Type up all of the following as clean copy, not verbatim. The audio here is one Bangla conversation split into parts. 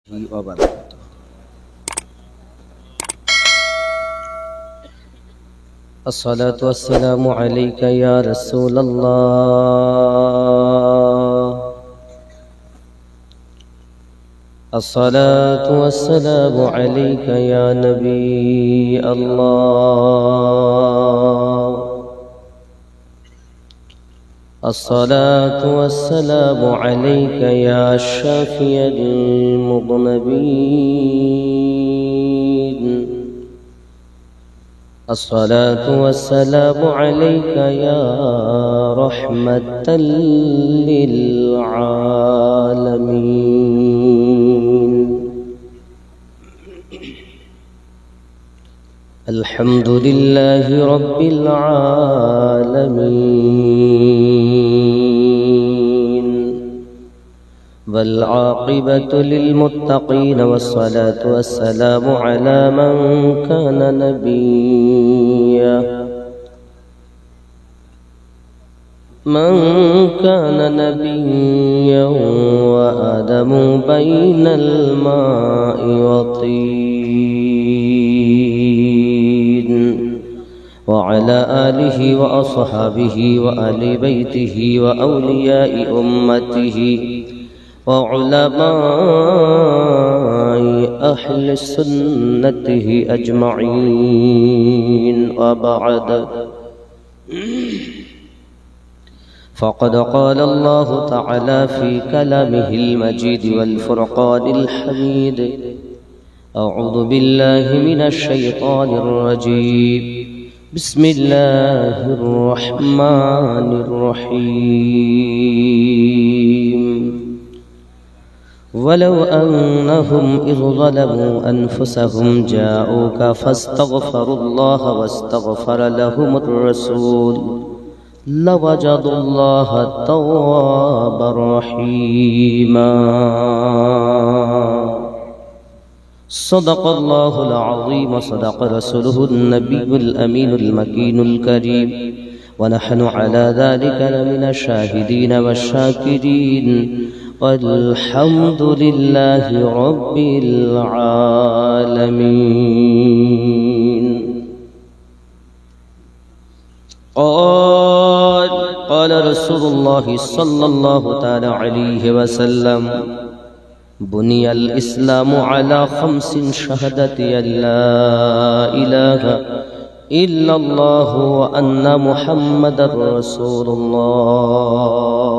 वबरकातुहू। अस्सलातु वस्सलामु अलैका या रसूल अल्लाह। अस्सलातु वस्सलामु अलैका या नबी अल्लाह। अस्सलातु वस्सलामु अलैका या शाफियल मुज़नबीन। अस्सलातु वस्सलामु अलैका या रहमतल लिल आलमीन। अल्हम्दुलिल्लाहि रब्बिल आलमीन वल आक़िबतु लिल मुत्तक़ीन वस्सलातु वस्सलामु अला मन काना नबिय्यन व आदमु बैनल माइ वतीन व अला आलिहि व अस्हाबिहि व अहलि बैतिहि व औलियाइ उम्मतिहि व उलमाइ अहलि सुन्नतिहि अजमईन व बअद। फ़क़द क़ाल अल्लाहु तआला फ़ी कलामिहिल मजीद वल फ़ुरक़ानिल हमीद। अऊज़ु बिल्लाहि मिनश शैतानिर रजीम। बिस्मिल्लाहिर रहमानिर रहीम। वलौ अन्नहुम इज़ ज़लमू अनफुसहुम जाऊक फ़स्तग़फ़रुल्लाह वस्तग़फ़र लहुमुर रसूल लवजदुल्लाह तव्वाबर रहीमा। सदक़ल्लाहुल अज़ीम व सदक़ रसूलुहुन नबियुल अमीनुल मकीनुल करीम व नहनु अला ज़ालिका लमिनश शाहिदीन वश्शाकिरीन वल्हम्दुलिल्लाहि रब्बिल आलमीन। قال رسول الله صلى الله تعالى عليه وسلم بني الإسلام على خمس شهادة أن لا إله إلا الله وأن محمد رسول الله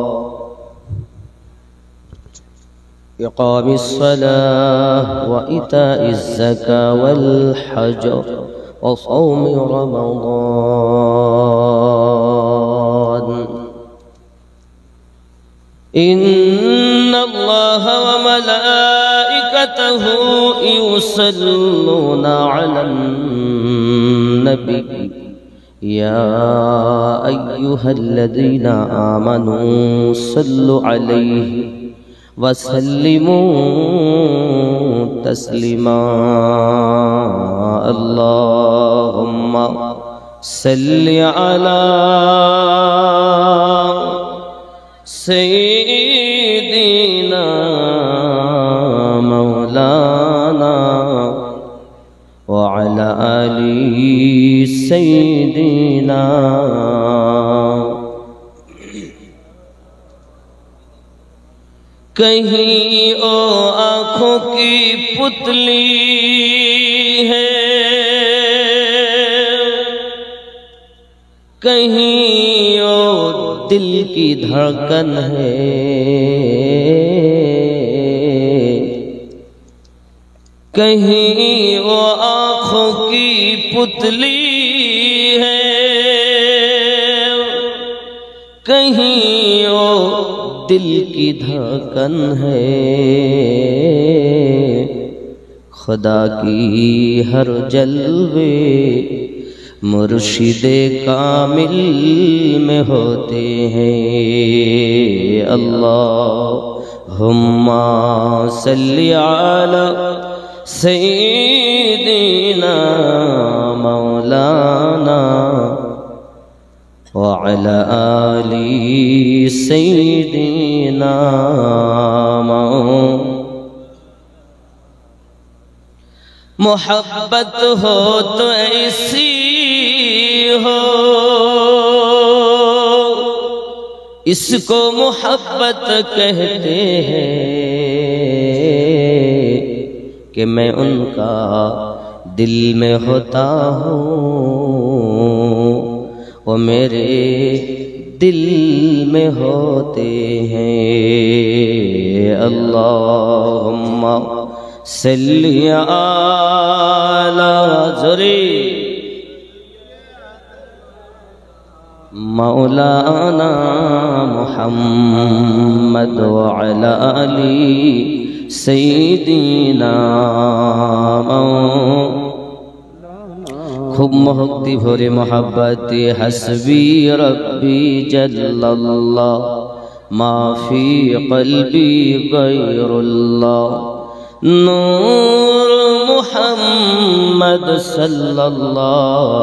إقام الصلاة وإيتاء الزكاة والحج وصوم رمضان. إن الله وملائكته يصلون على النبي يا أيها الذين آمنوا صلوا عليه وسلموا تسليما. اللهم صل على سيدنا مولانا وعلى آل سيدنا। कहीं ओ आँखों की पुतली है, कहीं ओ दिल की धड़कन है, कहीं वो आँखों की पुतली है, कहीं वो दिल की धड़कन है। खुदा की हर जलवे मुर्शिदे कामिल में होते हैं। अल्लाहुम्मा सल्ली अला सय्यिदिना मौलाना व अला आलि सय्यिदिना मोहब्बत हो तो ऐसी हो, इसको मोहब्बत कहते हैं कि मैं उनका दिल में होता हूँ, वो मेरे दिल में होते हैं। अल्लाहुम्मा सल्ली अला ज़ुरी मौलाना मुहम्मद व अला आली सय्यिदिना। खूब मोहब्बती भरे मोहब्बती हस्बी रब्बी जल्लल्लाह मा फी क़ल्बी गैरुल्लाह नूर मुहम्मद सल्लल्लाहु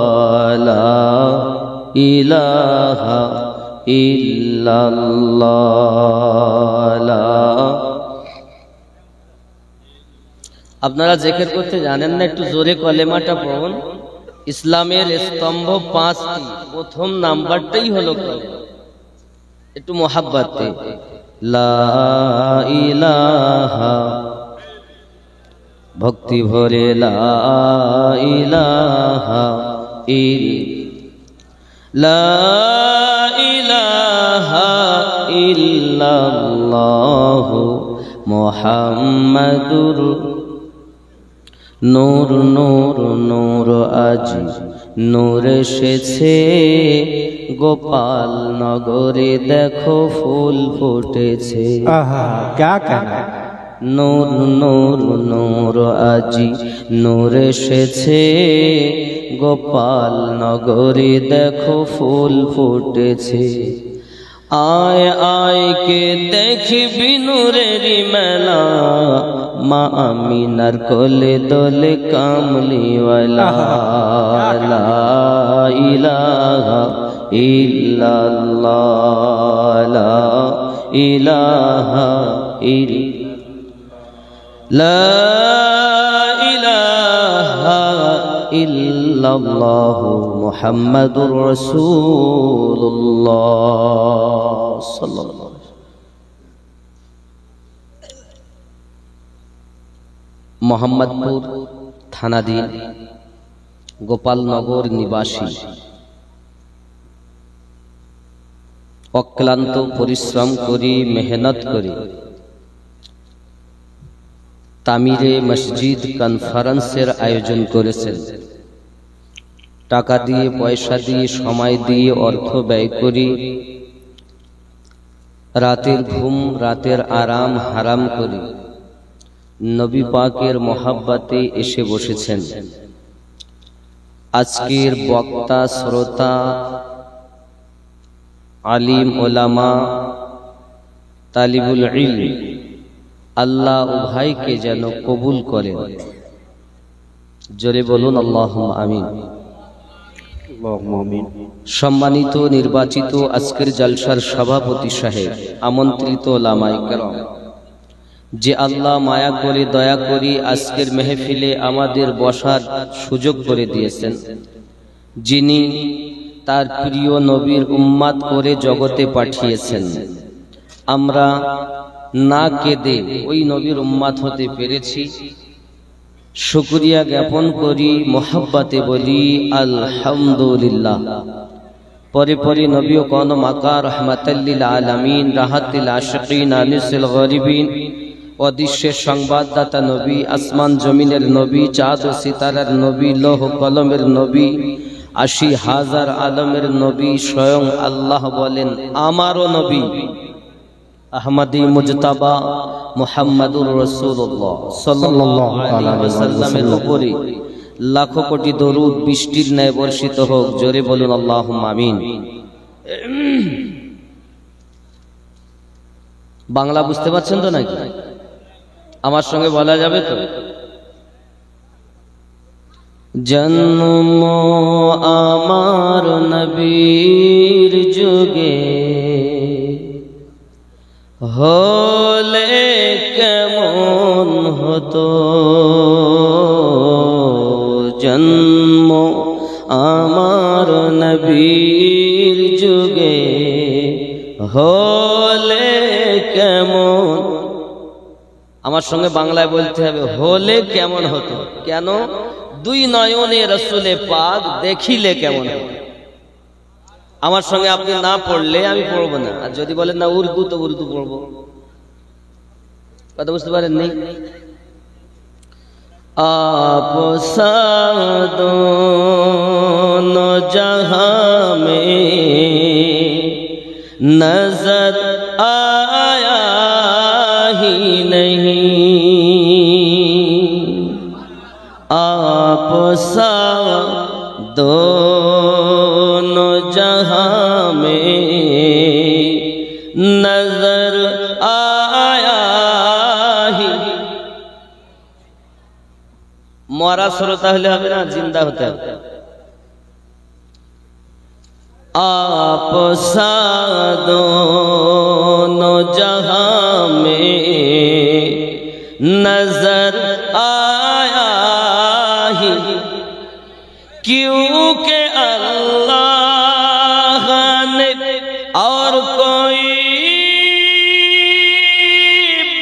ला इलाहा इल्लल्लाह। আপনারা জিকির করতে জানেন না, একটু জোরে কলেমাটা পড়ুন। ইসলামের স্তম্ভ 5টি, প্রথম নাম্বারটাই হলো কলেমা। একটু মোহাব্বতে লা ইলাহা, ভক্তি ভরে লা ইলাহা লা ইলাহা ইল্লাল্লাহ মুহাম্মাদুর নূর নূর নূর আজ নূর এসেছে গোপাল নগরে, দেখো ফুল ফুটেছে। आहा क्या कहना। নূর নূর নূর আজি নূর এসেছে গোপাল নগরে, দেখো ফুল ফুটেছে। आय आय के देखबी नूरेर मेला, मा आमिनार कोले दोले कामलीवाला। ला इलाहा इल्लल्लाह ला इलाहा ला इलाहा इल्लल्लाह मुहम्मदुर रसूलुल्लाह सल्लल्लाहु अलैहि वसल्लम। मोहम्मदपुर थानाधीन गोपालनगर निवासी অক্লান্ত পরিশ্রম করি মেহনত করি তামিরে মসজিদ কনফারেন্সের আয়োজন করেছেন। টাকা দিয়ে, পয়সা দিয়ে, সময় দিয়ে, অর্থ ব্যয় করি, রাতের ঘুম, রাতের আরাম হারাম করি নবী পাকের মহাব্বতে এসে বসেছেন। আজকের বক্তা শ্রোতা আলিম ওলামা তালিবুল ইলম আল্লাহ উভয়কে যেন কবুল করেন। জোরে বলুন আল্লাহুম্মা আমিন। সম্মানিত নির্বাচিত আজকের জলসার সভাপতি সাহেব, আমন্ত্রিত ওলামায়ে কেরাম, যে আল্লাহ মায়া করে দয়া করে আজকের মেহফিলে আমাদের বসার সুযোগ করে দিয়েছেন, যিনি তার প্রিয় নবীর উম্মাত করে জগতে পাঠিয়েছেন, আমরা না কেঁদে ওই নবীর উম্মাত হতে পেরেছি, শুকরিয়া জ্ঞাপন করি, মোহাব্বতে বলি আলহামদুলিল্লাহ। পরে পরে নবী ও কোন মাকা রহমাতাল লিল আলামিন, রাহাতিল আশিকিন, আনিসুল গরিবিন, অদৃশ্যের সংবাদদাতা নবী, আসমান জমিনের নবী, চাঁদ ও সিতারার নবী, লৌহ কলমের নবী, ৮০,০০০ আলমের নবী, স্বয়ং আল্লাহ বলেন আমারও নবী আহমদী মুজতাবা মুহাম্মাদুর রাসূলুল্লাহ সাল্লাল্লাহু আলাইহি ওয়াসাল্লামের উপরে লাখো কোটি দরুদ বৃষ্টির ন্যায় বর্ষিত হোক। জোরে বলুন আল্লাহুম্মা আমিন। বাংলা বুঝতে পারছেন তো নাকি? আমার সঙ্গে বলা যাবে তো? জন্ম আমার নবীর যুগে হলে কেমন হতো, জন্ম আমার নবীর যুগে হলে কেমন। আমার সঙ্গে বাংলায় বলতে হবে, হলে কেমন হতো। কেন? দুই নয়নে রসুলে পাক দেখিলে কেমন হতো। আমার সঙ্গে আপনি না পড়লে আমি পড়বো না, আর যদি বলেন না উর্দু তো উর্দু পড়বো। কথা বুঝতে পারেন নি? आप दोनों जहां में नजर आया ही नहीं, आप दोनों जहां में नजर आया ही। मरा श्रोता हले हबे ना, जिंदा होते হবে। आप दोनों जहां में नजर आया ही, क्योंकि अल्लाह ने और कोई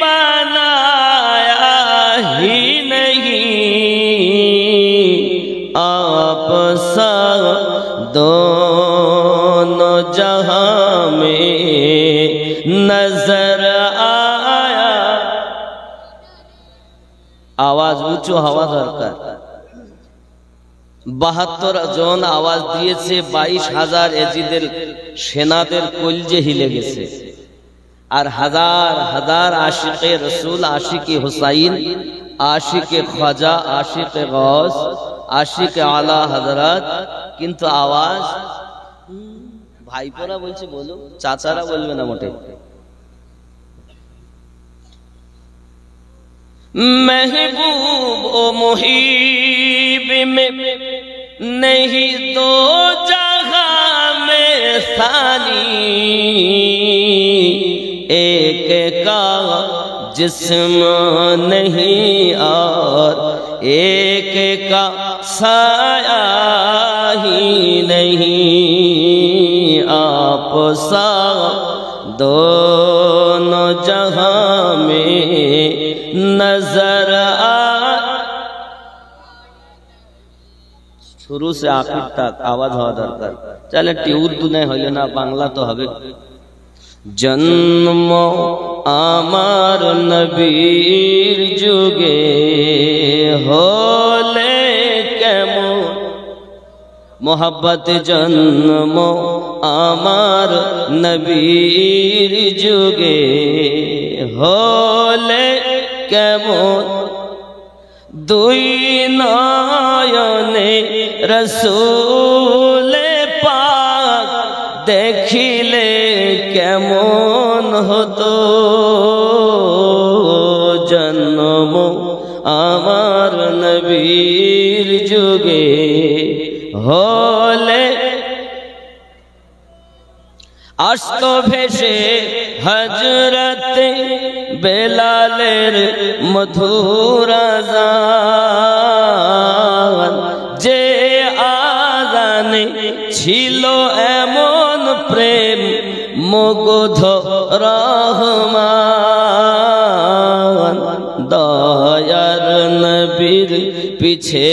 बनाया ही नहीं, आप दोनों जहां में नजर आया। आवाज ऊंचो हवा दरकार। 72 জন আওয়াজ দিয়েছে, 22,000 এজিদের সেনাদের কলজে হিলে গেছে। আর হাজার হাজার আশিকে রসুল, আশিকে হুসাইন, আশিকে খাজা, আশিকে গৌস, আশিকে আলা হযরত, কিন্তু আওয়াজ ভাইপোরা বলছে বলো, চাচারা বলবে না মোটে। महबूब ओ मुहीब में नहीं दो जगह में सानी, एक का जिस्म नहीं और एक का साया ही नहीं, आप सा दोनों जहां में नजर आ। शुरू से आखिर तक आवाज हवा दरकार। चले उर्दू नहीं हইল না, বাংলা তো হবে। जन्म आमार नबीर जुगे होले केमन, मोहब्बत जन्म आमार नबीर जुगे होले কেমন, দুই নয়নে রসুলে পাক দেখিলে কেমন হতো। জন্ম আমার নবীর যুগে হলে, আসত ভেসে হযরতে বেলালের মধুর আযান, যে আযানে ছিল এমন প্রেম মুগ্ধ রহমান, দয়ার নবীর পিছে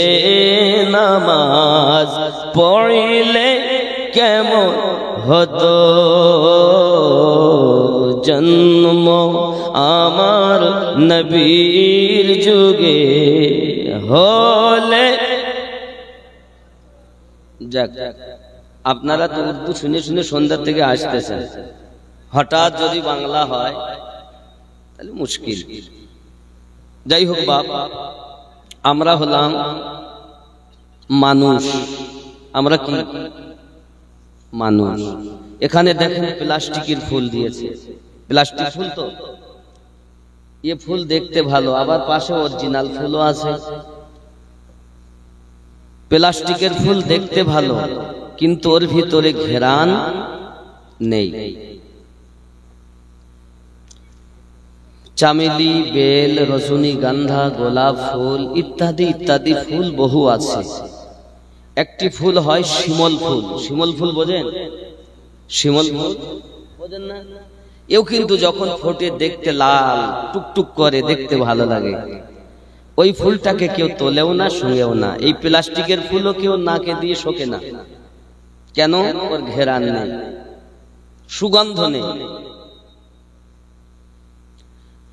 নামাজ পড়িলে কেমন হতো। জন্ম আমার নবীর যুগে হলে। যাক, আপনারা তো উর্দু শুনে শুনে সন্ধ্যা থেকে আসতেছেন, হঠাৎ যদি বাংলা হয় তাহলে মুশকিল। যাই হোক বাপ, আমরা হলাম মানুষ। আমরা কি মানুষ। এখানে দেখেন প্লাস্টিকের ফুল দিয়েছে, প্লাস্টিক ফুল তো, ये ফুল দেখতে ভালো, আবার পাশে অরিজিনাল ফুলও আছে। প্লাস্টিকের ফুল দেখতে ভালো, কিন্তু ওর ভিতরে ঘেরান নেই। চামেলি, বেল, রজনীগন্ধা, গোলাপ ফুল ইত্যাদি ইত্যাদি ফুল বহু আছে। একটি ফুল হয় শিমল ফুল। শিমল ফুল বোঝেন? শিমল ফুল বোঝেন না? এও কিন্তু যখন ফোটে দেখতে লাল টুকটুক করে, দেখতে ভালো লাগে। ওই ফুলটাকে কেউ তোলেও না, শুঁয়েও না। এই প্লাস্টিকের ফুলও কেউ নাকে দিয়ে শোকে না। কেন? ওর ঘেরান নেই, সুগন্ধ নেই।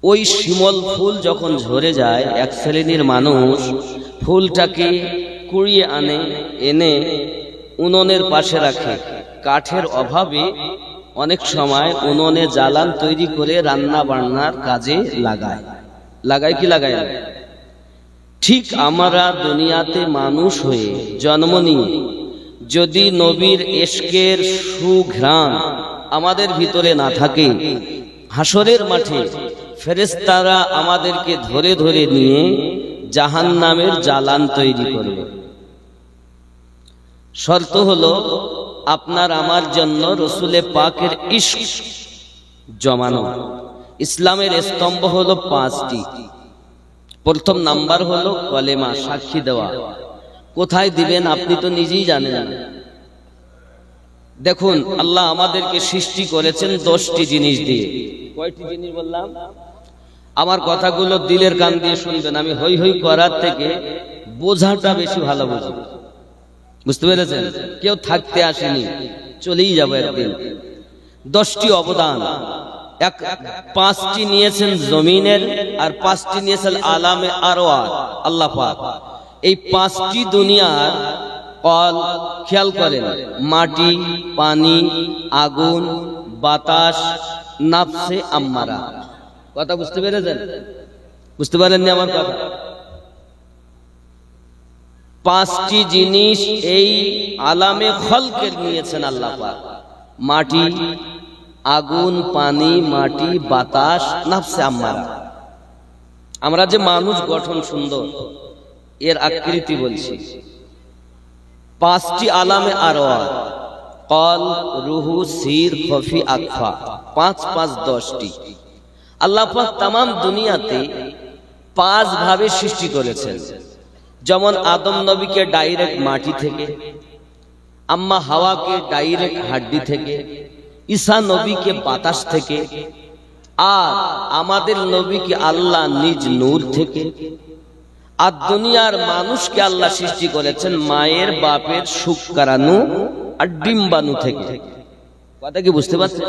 ওই শিমল ফুল যখন ঝরে যায়, এক শ্রেণীর মানুষ ফুলটাকে কুড়িয়ে আনে, এনে উনুনের পাশে রাখে। কাঠের অভাবে অনেক সময় উনুনে জ্বালান তৈরি করে রান্না বান্নার কাজে লাগায় কি লাগায়? ঠিক আমরা দুনিয়াতে মানুষ হয়ে জন্ম নিয়ে যদি নবীর ইশকের সুঘ্রাণ আমাদের ভিতরে না থাকে, হাসরের মাঠে ফেরেশতারা আমাদেরকে ধরে ধরে নিয়ে জাহান্নামের জ্বালান তৈরি করবে। শর্ত হলো আপনার আমার জন্য রসুলে পাকের ইশক জমানো। ইসলামের স্তম্ভ হলো 5টি। প্রথম নাম্বার হলো কলেমা, সাক্ষী দেওয়া। কোথায় দিবেন আপনি তো নিজেই জানেন। দেখুন, আল্লাহ আমাদেরকে সৃষ্টি করেছেন 10টি জিনিস দিয়ে। কয়টি জিনিস বললাম? আমার কথাগুলো দিলের কান দিয়ে শুনবেন। আমি হই হই করার থেকে বোঝাটা বেশি ভালো বুঝি। বুঝতে পেরেছেন? কেউ থাকতে আসেনি, চলেই যাবো একদিন। 10টি অবদান। 5টি নিয়েছেন জমিনের, আর 5টি নিয়েছেন আলামে আরওয়াহ আল্লাহ পাক। এই 5টি দুনিয়ার কল খেয়াল করেন: মাটি, পানি, আগুন, বাতাস, নাফসে আম্মারা। কথা বুঝতে পেরেছেন? বুঝতে পারেননি আমার কথা? 5টি জিনিস এই আলামে খলকের নিয়েছেন আল্লাহ পাক। মাটি, আগুন, পানি, মাটি, বাতাস, নাফসে আম্মারা। আমরা যে মানুষ গঠন সুন্দর, এর আকৃতি বলছি। 5টি আলামে আরওয়াহ, কল, রুহু, সির, খফি, আকফা। 5 5 10টি। আল্লাহ পাক তামাম দুনিয়াতে 5 ভাবে সৃষ্টি করেছেন। যেমন আদম নবীকে ডাইরেক্ট মাটি থেকে, আম্মা হাওয়াকে ডাইরেক্ট হাড্ডি থেকে, ঈসা নবীকে বাতাস থেকে, আর আমাদের নবীকে আল্লাহ নিজ নূর থেকে। আর দুনিয়ার মানুষকে আল্লাহ সৃষ্টি করেছেন মায়ের বাপের শুক্রাণু আর ডিম্বাণু থেকে। কথা কি বুঝতে পারছেন?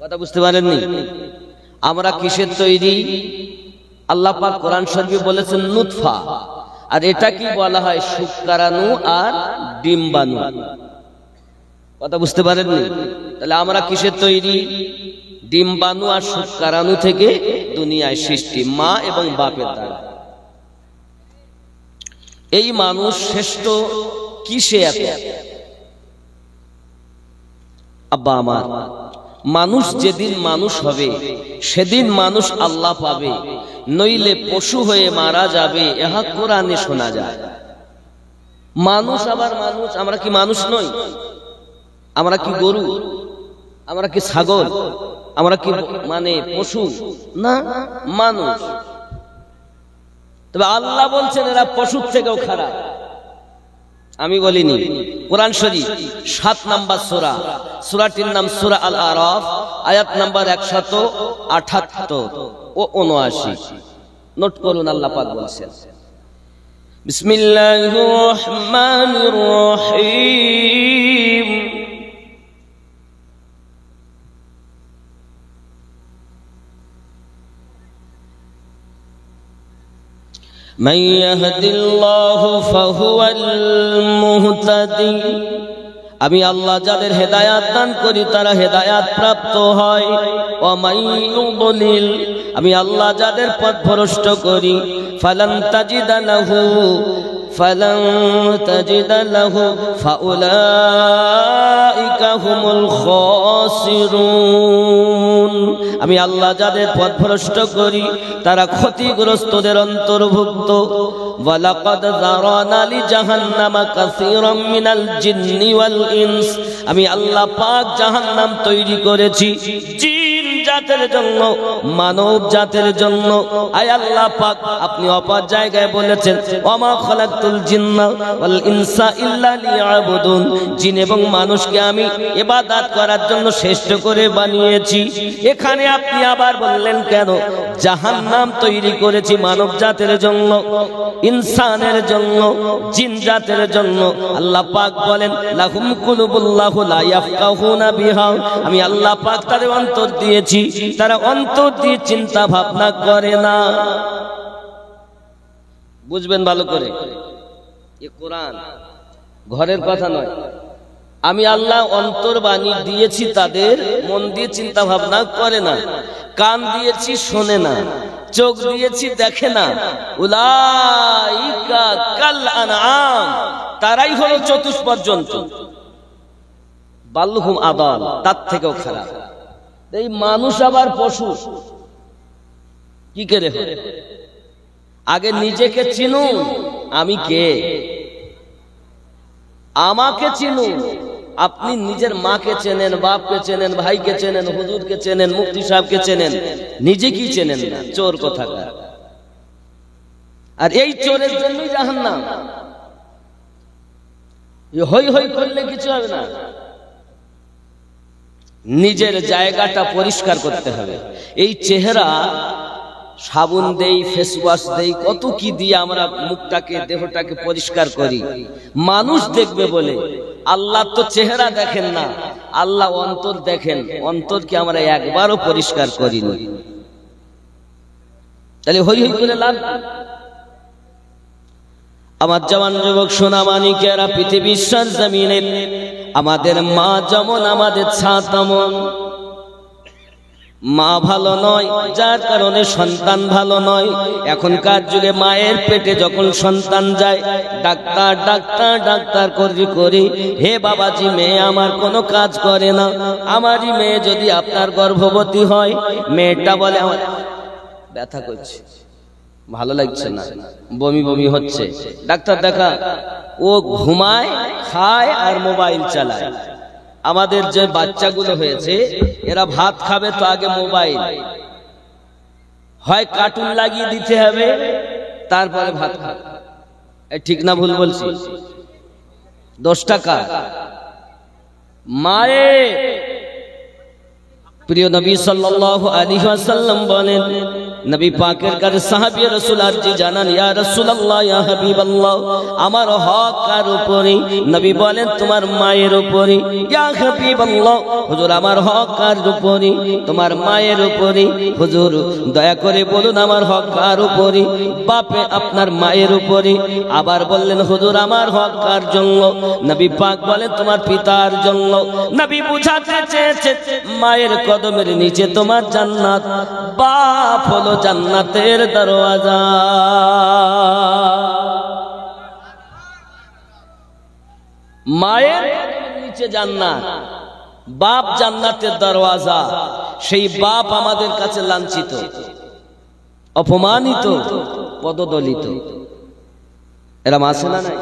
কথা বুঝতে পারেননি? আমরা কিসের তৈরি? আল্লাহ পাক কোরআন শরীফে বলেছেন নুতফা, আর এটা কি বলা হয়? শুক্রাণু আর ডিম্বাণু। কথা বুঝতে পারেননি? তাহলে আমরা কিসের তৈরি? ডিম্বাণু আর শুক্রাণু থেকে দুনিয়ায় সৃষ্টি, মা এবং বাপের দ্বারা। এই মানুষ শ্রেষ্ঠ কিসে? এত আব্বা আমার, মানুষ যেদিন মানুষ হবে সেদিন মানুষ আল্লাহ পাবে, নইলে পশু হয়ে মারা যাবে। ইহা কোরআনে শোনা যায়। মানুষ আবার মানুষ। আমরা কি মানুষ নই? আমরা কি গরু? আমরা কি ছাগল? আমরা কি মানে পশু? না, মানুষ। তবে আল্লাহ বলছেন এরা পশুর থেকেও খারাপ। আমি বলিনি। কোরআন শরীফ 7 নম্বর সূরা, সূরাটির নাম সূরা আল আরাফ, আয়াত নাম্বার 178 ও 79। নোট করুন, আল্লাহ পাক বলছেন, বিসমিল্লাহির রহমানির রহিম, মান ইয়াহদিল্লাহু ফাহুয়াল মুহতাদি। আমি আল্লাহ যাদের হেদায়াত দান করি তারা হেদায়াত প্রাপ্ত হয়। ওয়া মান ইউদ্লিল, আমি আল্লাহ যাদের পথ ভ্রষ্ট করি, ফালান তাজিদা লাহু ফাউলাইকা হুমুল খাসিরুন। আমি আল্লাহ যাদের পথ ভ্রষ্ট করি তারা ক্ষতিগ্রস্তদের অন্তর্ভুক্ত। ওয়ালাকাদ যারানা লিজাহান্নামা কাসীরাম মিনাল জিন্নি ওয়াল ইনস। আমি আল্লাহ পাক জাহান্নাম তৈরি করেছি জিন জাতের জন্য, মানব জাতের জন্য। আয় আল্লাহ পাক, আপনি অপর জায়গায় বলেছেন ওয়ামা খালাকতুল জিন্না ওয়াল ইনসা ইল্লা লিয়াবুদুন, জিন এবং মানুষকে আমি ইবাদত করার জন্য শ্রেষ্ঠ করে বানিয়েছি। এখানে আপনি আবার বললেন কেন জাহান্নাম তৈরি করেছি মানব জাতের জন্য, ইনসানের জন্য, জিন জাতের জন্য। আল্লাহ পাক বলেন লাহুম কুলুবুল্লাহু লা ইয়াফকাহুনা বিহা, আমি আল্লাহ পাক তাদের অন্তর দিয়েছি, তারা অন্তর দিয়ে চিন্তা ভাবনা করে না। বুঝবেন ভালো করে, এ কোরআন ঘরের কথা নয়। আমি আল্লাহ অন্তর বাণী দিয়েছি, তাদের মন দিয়ে চিন্তা ভাবনা করে না, কান দিয়েছি শোনে না, চোখ দিয়েছি দেখে না। উলাইকা কাল আনআম, তারাই হলো চতুষ্পদ জন্তু, বালহুম আদাল, তার থেকেও খারাপ। এই মানুষ আবার পশু কি করে হয়? আগে নিজেকে চিনুন, আমি কে, আমাকে চিনুন। আপনি নিজের মাকে চেনেন, বাপকে চেনেন, ভাইকে চেনেন, হুজুরকে চেনেন, মুফতি সাহেবকে চেনেন, নিজে কি চেনেন না? চোর কোথাকার। আর এই চোরের জন্যই জাহান্নাম। হই হই করলে কিছু হবে না, নিজের জায়গাটা পরিষ্কার করতে হবে। এই চেহারা সাবুন দেই, ফেস ওয়াশ দেই, কত কি দিয়ে আমরা মুখটাকে, দেহটাকে পরিষ্কার করি মানুষ দেখবে বলে। আল্লাহ তো চেহারা দেখেন না, আল্লাহ অন্তর দেখেন। অন্তরকে আমরা একবারও পরিষ্কার করিনি, তাহলে হই হই করে লাভ। আমার জওয়ান যুবক সোনা মানিকেরা, পৃথিবীর সরজমিনে আমাদের মা যেমন আমাদের ছায়া তেমন। মা ভালো নয়, যার কারণে সন্তান ভালো নয়। এখনকার যুগে মায়ের পেটে যখন সন্তান যায়, ডাক্তার ডাক্তার ডাক্তার করি, হে বাবাজি মেয়ে আমার কোনো কাজ করে না। আমারই মেয়ে যদি আপনার গর্ভবতী হয়, মেয়েটা বলে আমার ব্যথা করছে, ভালো লাগছে না, বমি বমি হচ্ছে, ডাক্তার দেখা। ও ঘুমায়, খায় আর মোবাইল চালায়। আমাদের যে বাচ্চাগুলো হয়েছে, এরা ভাত খাবে তো আগে মোবাইল, হয় কার্টুন লাগিয়ে দিতে হবে, তারপরে ভাত খাবে। ঠিক না ভুল বলছি? 10 টাকা মায়ের। প্রিয় নবী সাল্লাল্লাহু আলাইহি ওয়াসাল্লাম বলেন, নবী পাকের কাছে সাহাবী রাসূল আরজি জানান, ইয়া রাসূলুল্লাহ, ইয়া হাবিবাল্লাহ, আমার হক কার উপরে? নবী বলেন তোমার মায়ের উপরে। ইয়া হাবিবাল্লাহ, হুজুর আমার হক কার উপরে? তোমার মায়ের উপরে। হুজুর দয়া করে বলুন আমার হক কার উপরে? বাপে আপনার মায়ের উপরে। আবার বললেন হুজুর আমার হক কার জন্য? নবী পাক বলেন তোমার পিতার জন্য। নবী বুঝাতে চেয়েছে মায়ের কদমের নিচে তোমার জান্নাত, বাপ হলো জান্নাতের দরওয়াজা। মায়ের নিচে জান্নাত, বাপ জান্নাতের দরওয়াজা। সেই বাপ আমাদের কাছে লাঞ্ছিত, অপমানিত, পদদলিত। এরা আছে না নাই?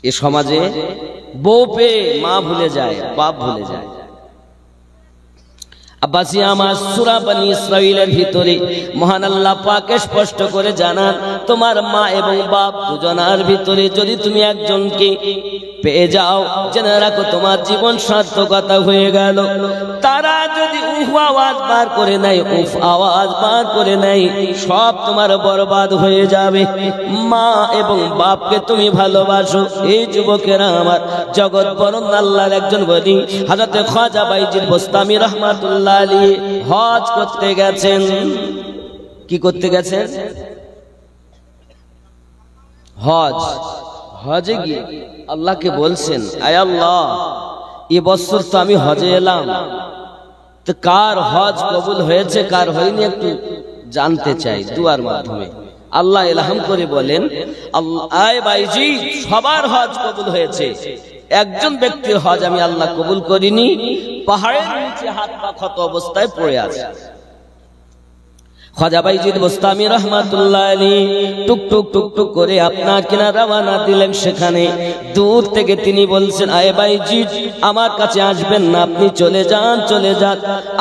এ সমাজে বউ পেয়ে মা ভুলে যায়, বাপ ভুলে যায়। আব্বাসি আমার সূরা বনী ইসরাঈলের ভিতরে মহান আল্লাহ পাক স্পষ্ট করে জানান, তোমার মা এবং বাপ দুজনার ভিতরে যদি তুমি একজনকে পেয়ে যাও, জেনে রাখো তোমার জীবন সার্থকতা হয়ে গেল। তারা যদি উফ আওয়াজ বার করে নেয়, উফ আওয়াজ বার করে নেয়, সব তোমার বরবাদ হয়ে যাবে। মা এবং বাপকে তুমি ভালোবাসো। এই যুবকেরা আমার, জগৎ বরণ আল্লাহর একজন বলি হযরত খাজা বাইজির বোস্তামি রাহমাতুল্লাহ আলাইহি হজ করতে গেছেন। কি করতে গেছেন? হজ। হজে গিয়ে আল্লাহকে বলছেন, আয় আল্লাহ, এ বছর তো আমি হজে এলাম, তো কার হজ কবুল হয়েছে কার হয়নি একটু জানতে চাই দুয়ার মাধ্যমে। আল্লাহ ইলহাম করে বলেন, আয় বাইজি, সবার হজ কবুল হয়েছে, একজন ব্যক্তির হজ আমি আল্লাহ কবুল করিনি, পাহাড়ের নিচে হাত পা ক্ষত অবস্থায় পড়ে আছে। খাজা বাইজিদ বোস্তামি রহমাতুল্লাহ আলাইহি টুক টুক টুক টুক করে আপনার কিনা রওনা দিলেন। সেখানে দূর থেকে তিনি বলছেন, আয়ে বাইজিদ আমার কাছে আসবেন না, আপনি চলে যান, চলে যান।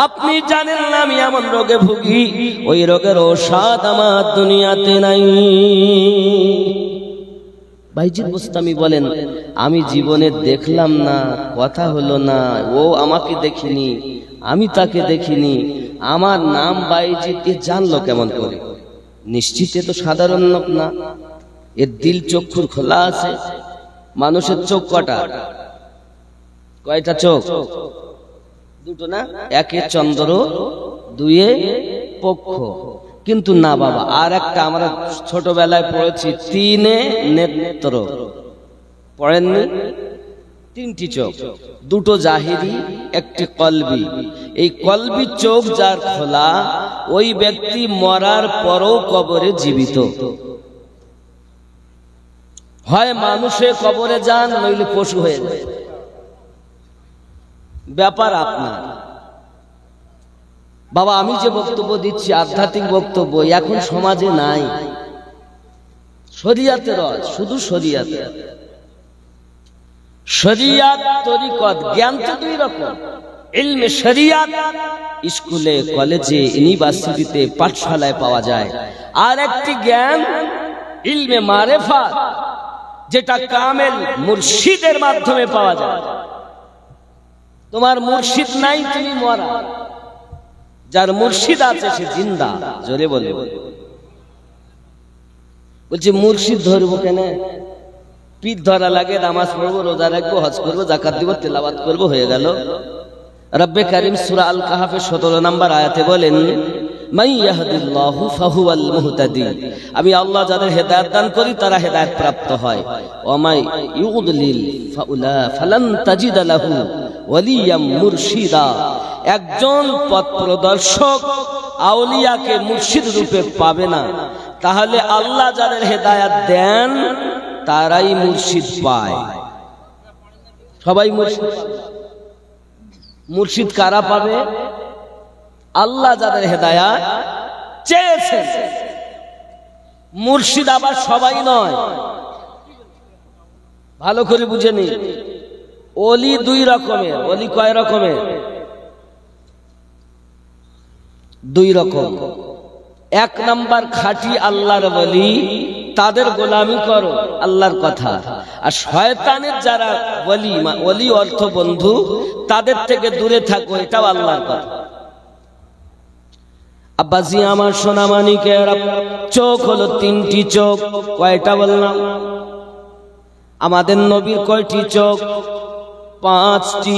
আপনি জানেন না আমি এমন রোগে ভুগি, ওই রোগের ঔষধ আমার দুনিয়াতে নাই। বাইজিদ বোস্তামি বলেন, আমি জীবনে দেখলাম না, কথা হলো না, ও আমাকে দেখিনি, আমি তাকে দেখিনি, আমার নাম বাইজিদ, এ জানলো কেমন করে? নিশ্চিত এ তো সাধারণ লোক না, এর দিল চক্ষুর খোলা আছে। মানুষের চোখ কটা? কয়টা চোখ? দুটো না? একে চন্দ্র, দুয়ে পক্ষ। কিন্তু না বাবা, আর একটা আমরা ছোটবেলায় পড়েছি, তিনে নেত্র। পড়েননি? তিনটি চোখ, দুটো জাহিরি, একটি কলবি। এই কলবি চোখ যার খোলা, ওই ব্যক্তি মরার পরও কবরে জীবিত। হয় মানুষে কবরে যান, নইলে পশু হয়ে যায়। ব্যাপার আপনার। বাবা আমি যে বক্তব্য দিচ্ছি আধ্যাত্মিক বক্তব্য, এখন সমাজে নাই। শরিয়াতের রস, শুধু শরিয়াতে। শরিয়াত তরিকত জ্ঞান তো দুই রকম, ইলমে শরিয়াত স্কুলে, কলেজে, ইউনিভার্সিটিতে, পাঠশালায় পাওয়া যায়। আর একটি জ্ঞান ইলমে মারেফাত, যেটা কামেল মুর্শিদের মাধ্যমে পাওয়া যায়। তোমার মুর্শিদ নাই, তুমি মরা। যার মুর্শিদ আছে সে জিন্দা। জোরে বলে বলছে মুর্শিদ ধরবো কেন? পীর ধরা লাগে, নামাজ পড়বো, রোজা রাখবো, হজ করবো, যাকাত দিব, তেলাওয়াত করবো, হয়ে গেল। রব্বে কারীম সূরা আল কাহাফের 17 নম্বর আয়াতে বলেন, মান ইয়াহদিল্লাহু ফাহুয়াল মুহতাদি। আমি আল্লাহ যাদের হেদায়েত দান করি তারা হেদায়েত প্রাপ্ত হয়। ওয়া মাই ইউদলিল ফালান তাজিদ লাহু ওয়ালিয়াম মুরশিদা। একজন পথ প্রদর্শক আউলিয়াকে মুর্শিদ রূপে পাবে না। তাহলে আল্লাহ যাদের হেদায়েত দেন তারাই মুর্শিদ পায়। সবাই মুর্শিদ। মুর্শিদ কারা পাবে? আল্লাহ যাদের হেদায়েত চেয়েছেন। মুর্শিদ আবার সবাই নয়, ভালো করে বুঝে নিন। ওলি দুই রকমের। ওলি কয় রকমের? দুই রকম। এক নাম্বার খাঁটি আল্লাহর ওলি, তাদের গোলামি করো, আল্লাহর কথা। আর শয়তানের যারা ওলি, ওলি অর্থ বন্ধু, তাদের থেকে দূরে থাকো, এটাও আল্লাহর কথা। আব্বাজি আমার সোনা মানিকের, চোখ হলো তিনটি চোখ। কয়টা বললাম? আমাদের নবীর কয়টি চোখ? 5টি।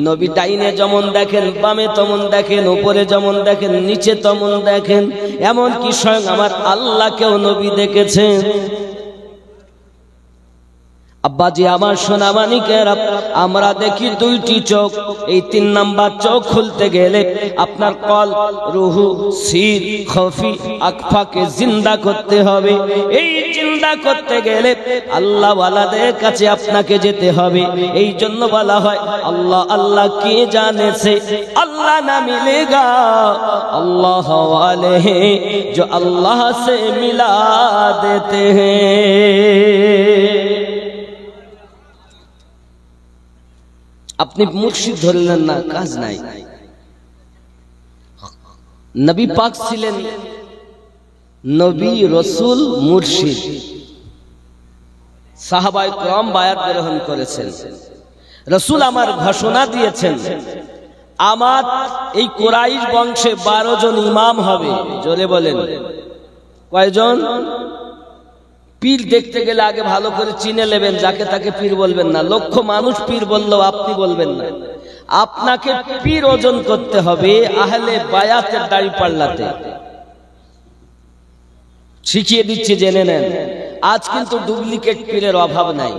নবী ডাইনে যেমন দেখেন, বামে তেমন দেখেন, উপরে যেমন দেখেন, নিচে তেমন দেখেন। এমনকি স্বয়ং আমার আল্লাহকেও নবী দেখেছেন। আব্বাজি আমার সোনা মানিকেরা, আমরা দেখি দুইটি চোখ। এই 3 নাম্বার চোখ খুলতে গেলে আপনার কল, রুহু, সির, খফি, আকফাকে জিন্দা করতে হবে। এই জিন্দা করতে গেলে আল্লাহ ওয়ালাদের কাছে আপনাকে যেতে হবে। এই জন্য বলা হয় আল্লাহ আল্লাহ কে জানে সে আল্লাহ না মিলেগা, আল্লাহ ওয়ালে हैं जो अल्लाह से मिला देते हैं। আপনি মুর্শিদ ধরলেন না, কাজ নাই। নবী পাক ছিলেন নবী, রসুল, মুর্শিদ। সাহাবায়ে কেরাম বায়াত গ্রহণ করেছেন। রসুল আমার ঘোষণা দিয়েছেন, আমার এই কুরাইশ বংশে 12 জন ইমাম হবে। জোরে বলেন কয়জন? পীর দেখতে গেলে আগে ভালো করে চিনে নেবেন, যাকে তাকে পীর বলবেন না। লক্ষ মানুষ পীর বললেও আপনি বলবেন না। আপনাকে পীর ওজন করতে হবে আহলে বায়াতের দাড়ি পাল্লাতে। শিখিয়ে দিচ্ছি, জেনে নেন। আজ কিন্তু ডুপ্লিকেট পীরের অভাব নাই।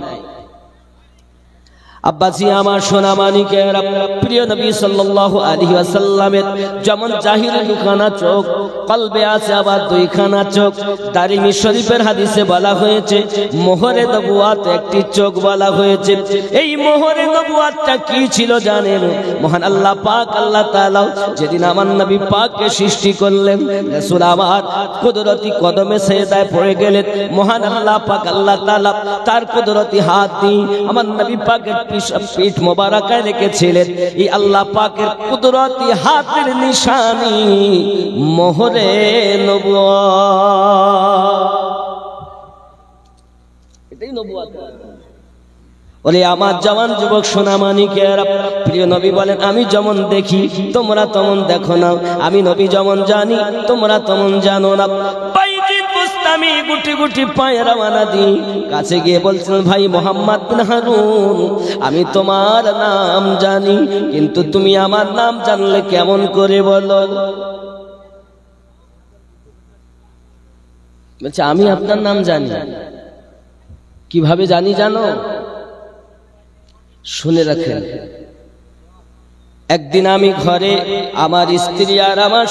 আব্বাসি আমার সোনা মানিকেরা, প্রিয় নবী সাল্লাল্লাহু আলাইহি ওয়াসাল্লামের যেমন জাহিরে দুখানা চোখ, কলবে আছে আবার দুইখানা চোখ। দারিমি শরীফের হাদিসে বলা হয়েছে মোহরে নবুয়াত একটি চোখ বলা হয়েছে। এই মোহরে নবুয়াতটা কি ছিল জানেন? মহান আল্লাহ পাক আল্লাহ তাআলা যেদিন আমার নবী পাককে সৃষ্টি করলেন, রাসূল আমার কুদরতি কদমে সেজদায় পড়ে গেলেন। মহান আল্লাহ পাক আল্লাহ তাআলা তার কুদরতি হাত দিয়ে আমার নবী পাকের পিঠ মোবারকায় রেখেছিলেন। এই আল্লাহ পাকের কুদরতি হাতের নিশানি মোহরে নবুয়াত। এটাই নবুয়াত। ওরে আমার জওয়ান যুবক সোনা মানিকেরা, প্রিয় নবী বলেন আমি যেমন দেখি তোমরা তেমন দেখো না, আমি নবী যেমন জানি তোমরা তেমন জানো না। বাইজিদ বুস্তামি গুটি গুটি পায়ে রওনা দিই, কাছে গিয়ে বলছেন ভাই মুহাম্মদ বিন হারুন, আমি তোমার নাম জানি, কিন্তু তুমি আমার নাম জানলে কেমন করে বলো? বলছে আমি আপনার নাম জানি। কিভাবে জানি জানো? শুনে রাখেন। একদিন আমি ঘরে আমার স্ত্রী আর আমার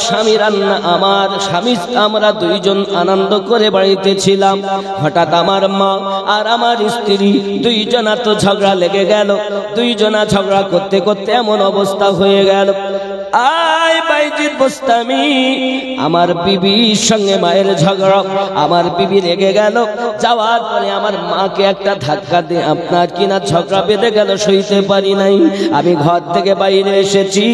স্বামী আমরা দুইজন আনন্দ করে বাড়িতে ছিলাম। হঠাৎ আমার মা আর আমার স্ত্রী দুইজনা তো ঝগড়া লেগে গেল। দুইজনা ঝগড়া করতে করতে এমন অবস্থা হয়ে গেল, আয় বাইজিদ বুস্তামি, আমার বিবির সঙ্গে মায়ের ঝগড়া। আমার বিবি রেগে গেল, যাওয়ার পরে আমার মাকে একটা ধাক্কা দিয়ে আপনার কিনা ঝগড়া বেঁধে গেল, সইতে পারি নাই। আমি ঘর থেকে বাইরে এসেছি,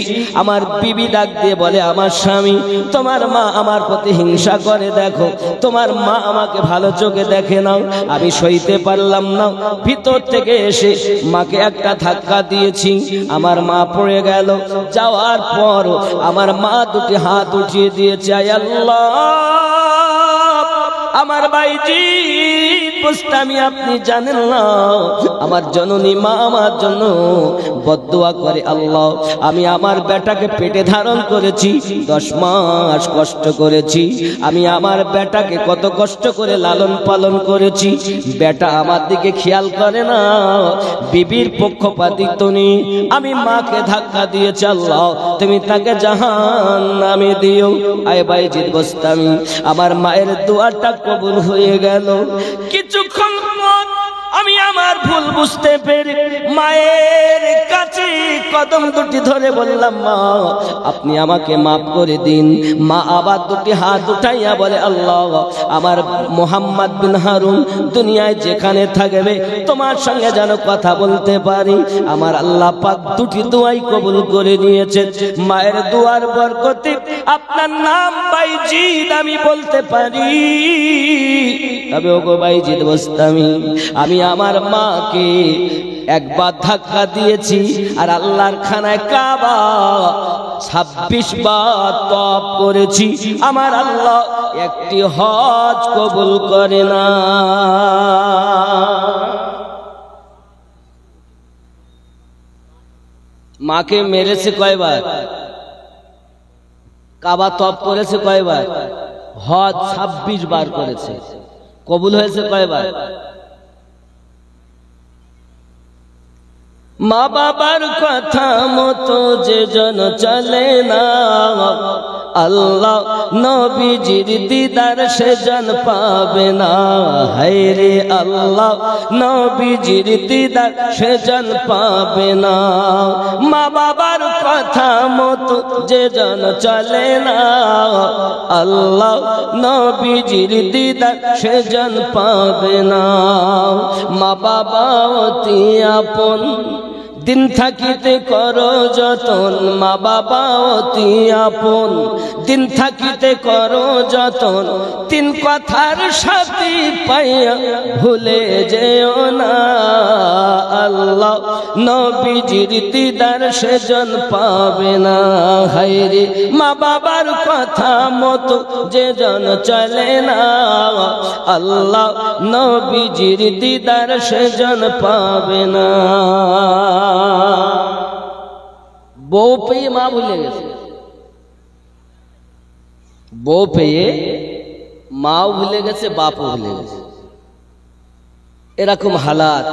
আমার বিবি ডাক দিয়ে বলে আমার স্বামী, তোমার মা আমার প্রতি হিংসা করে, দেখো তোমার মা আমাকে ভালো চোখে দেখে নাও। আমি সইতে পারলাম না, ভিতর থেকে এসে মাকে একটা ধাক্কা দিয়েছি, আমার মা পড়ে গেল। যাওয়ার পর আমার মা দুটি হাত উঠিয়ে দিয়েছে, আয় আল্লাহ, আমার বাইজিদ বুস্তামি আপনি জানেন না আমার জননী মা আমার জন্য বদদুয়া করে। আল্লাহ, আমি আমার বেটাকে পেটে ধারণ করেছি, 10 মাস কষ্ট করেছি, আমি আমার বেটাকে কত কষ্ট করে লালন পালন করেছি, বেটা আমার দিকে খেয়াল করে না, বিবির পক্ষপাতিত্ব নেই, আমি মাকে ধাক্কা দিয়েছি, আল্লাহ তুমি তাকে জাহান্নামে দিও। আয় বাইজিদ বুস্তামি, আমার মায়ের দোয়াটা কবুল হয়ে গেল। কিছুক্ষণ পর আমি আমার ভুল বুঝতে পেরে মায়ের কাছে কদম দুটি ধরে বললাম, মা আপনি আমাকে মাফ করে দিন। মা আবার দুটি হাত উঠাইয়া বলে, আল্লাহ, আমার মুহাম্মদ বিন হারুন দুনিয়ায় যেখানে থাকবে তোমার সঙ্গে যেন কথা বলতে পারি। আমার আল্লাহ পাক দুটি দোয়াই কবুল করে নিয়েছেন। মায়ের দোয়ার বরকতে আপনার নাম বাইজিদ আমি বলতে পারি। তবে ওগো বাইজিদ বুস্তামি, আমি আমার মাকে একবার ধাক্কা দিয়েছি, আর আল্লাহর খানায় কাবা 26 বার তওয়াফ করেছি, আমার আল্লাহ একটি হজ কবুল করে না। মাকে মেরেছে কয়বার? কাবা তওয়াফ করেছে কয়বার? হজ 26 বার করেছে। কবুল হয়েছে কয়বার? মা বাবার কথা মতো যে জন চলে না, আল্লাহ নবীজির দিদার সে জন পাবে না। হায় রে আল্লাহ, নবীজির দিদার সে জন পাবে না। মা বাবার কথা মতো যে জন চলে না, আল্লাহ নবীজির দিদার সে জন পাবে না। মা বাবা অতি আপন, দিন থাকিতে করো যতন, মা বাবা অতি আপন, দিন থাকিতে করো যতন, তিন কথার সাথী পাইয়া ভুলে যেও না। আল্লাহ নবীজির দিদার সেজন পাবে না। হায়রে মা বাবার কথা মতো যে জন চলে না, আল্লাহ নবীজির দিদার সেজন পাবে না। বউ পেয়ে মা ভুলে গেছে, বউ পেয়ে মাও ভুলে গেছে, বাপও ভুলে গেছে। এরকম হালাত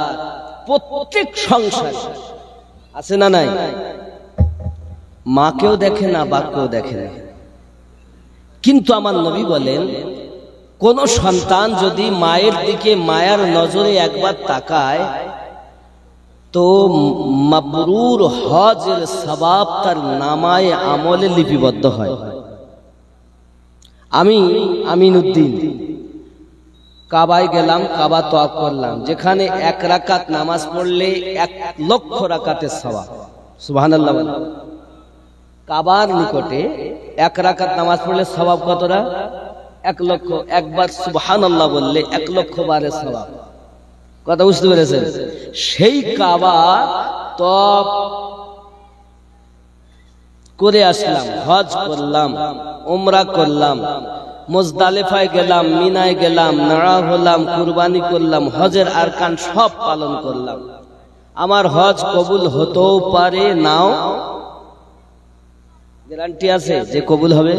প্রত্যেক সংসার আছে না নাই? মাকেও দেখে না, বাপকেও দেখে না। কিন্তু আমার নবী বলেন, কোন সন্তান যদি মায়ের দিকে মায়ার নজরে একবার তাকায় তো মাবরুর হজের সওয়াব তার নামায়ে আমলে লিপিবদ্ধ হয়। আমি আমিনউদ্দিন কাবায় গেলাম, কাবা তওয়াফ করলাম, যেখানে 1 রাকাত নামাজ পড়লে 1 লক্ষ রাকাতের সওয়াব। সুবহানাল্লাহ। কাবার নিকটে 1 রাকাত নামাজ পড়লে সওয়াব কতটা? 1 লক্ষ। একবার সুবহানাল্লাহ বললে 1 লক্ষ বারের সওয়াব। কথা বুঝতে পেরেছেন? সেই কাবা তওয়াফ করে আসলাম, হজ করলাম, উমরা করলাম, মুজদালিফায় গেলাম, মিনায় গেলাম, নাড়া হলাম, কুরবানি করলাম, হজের আরকান সব পালন করলাম। আমার হজ কবুল হতেও পারে, নাও গ্যারান্টি আছে যে কবুল হবে।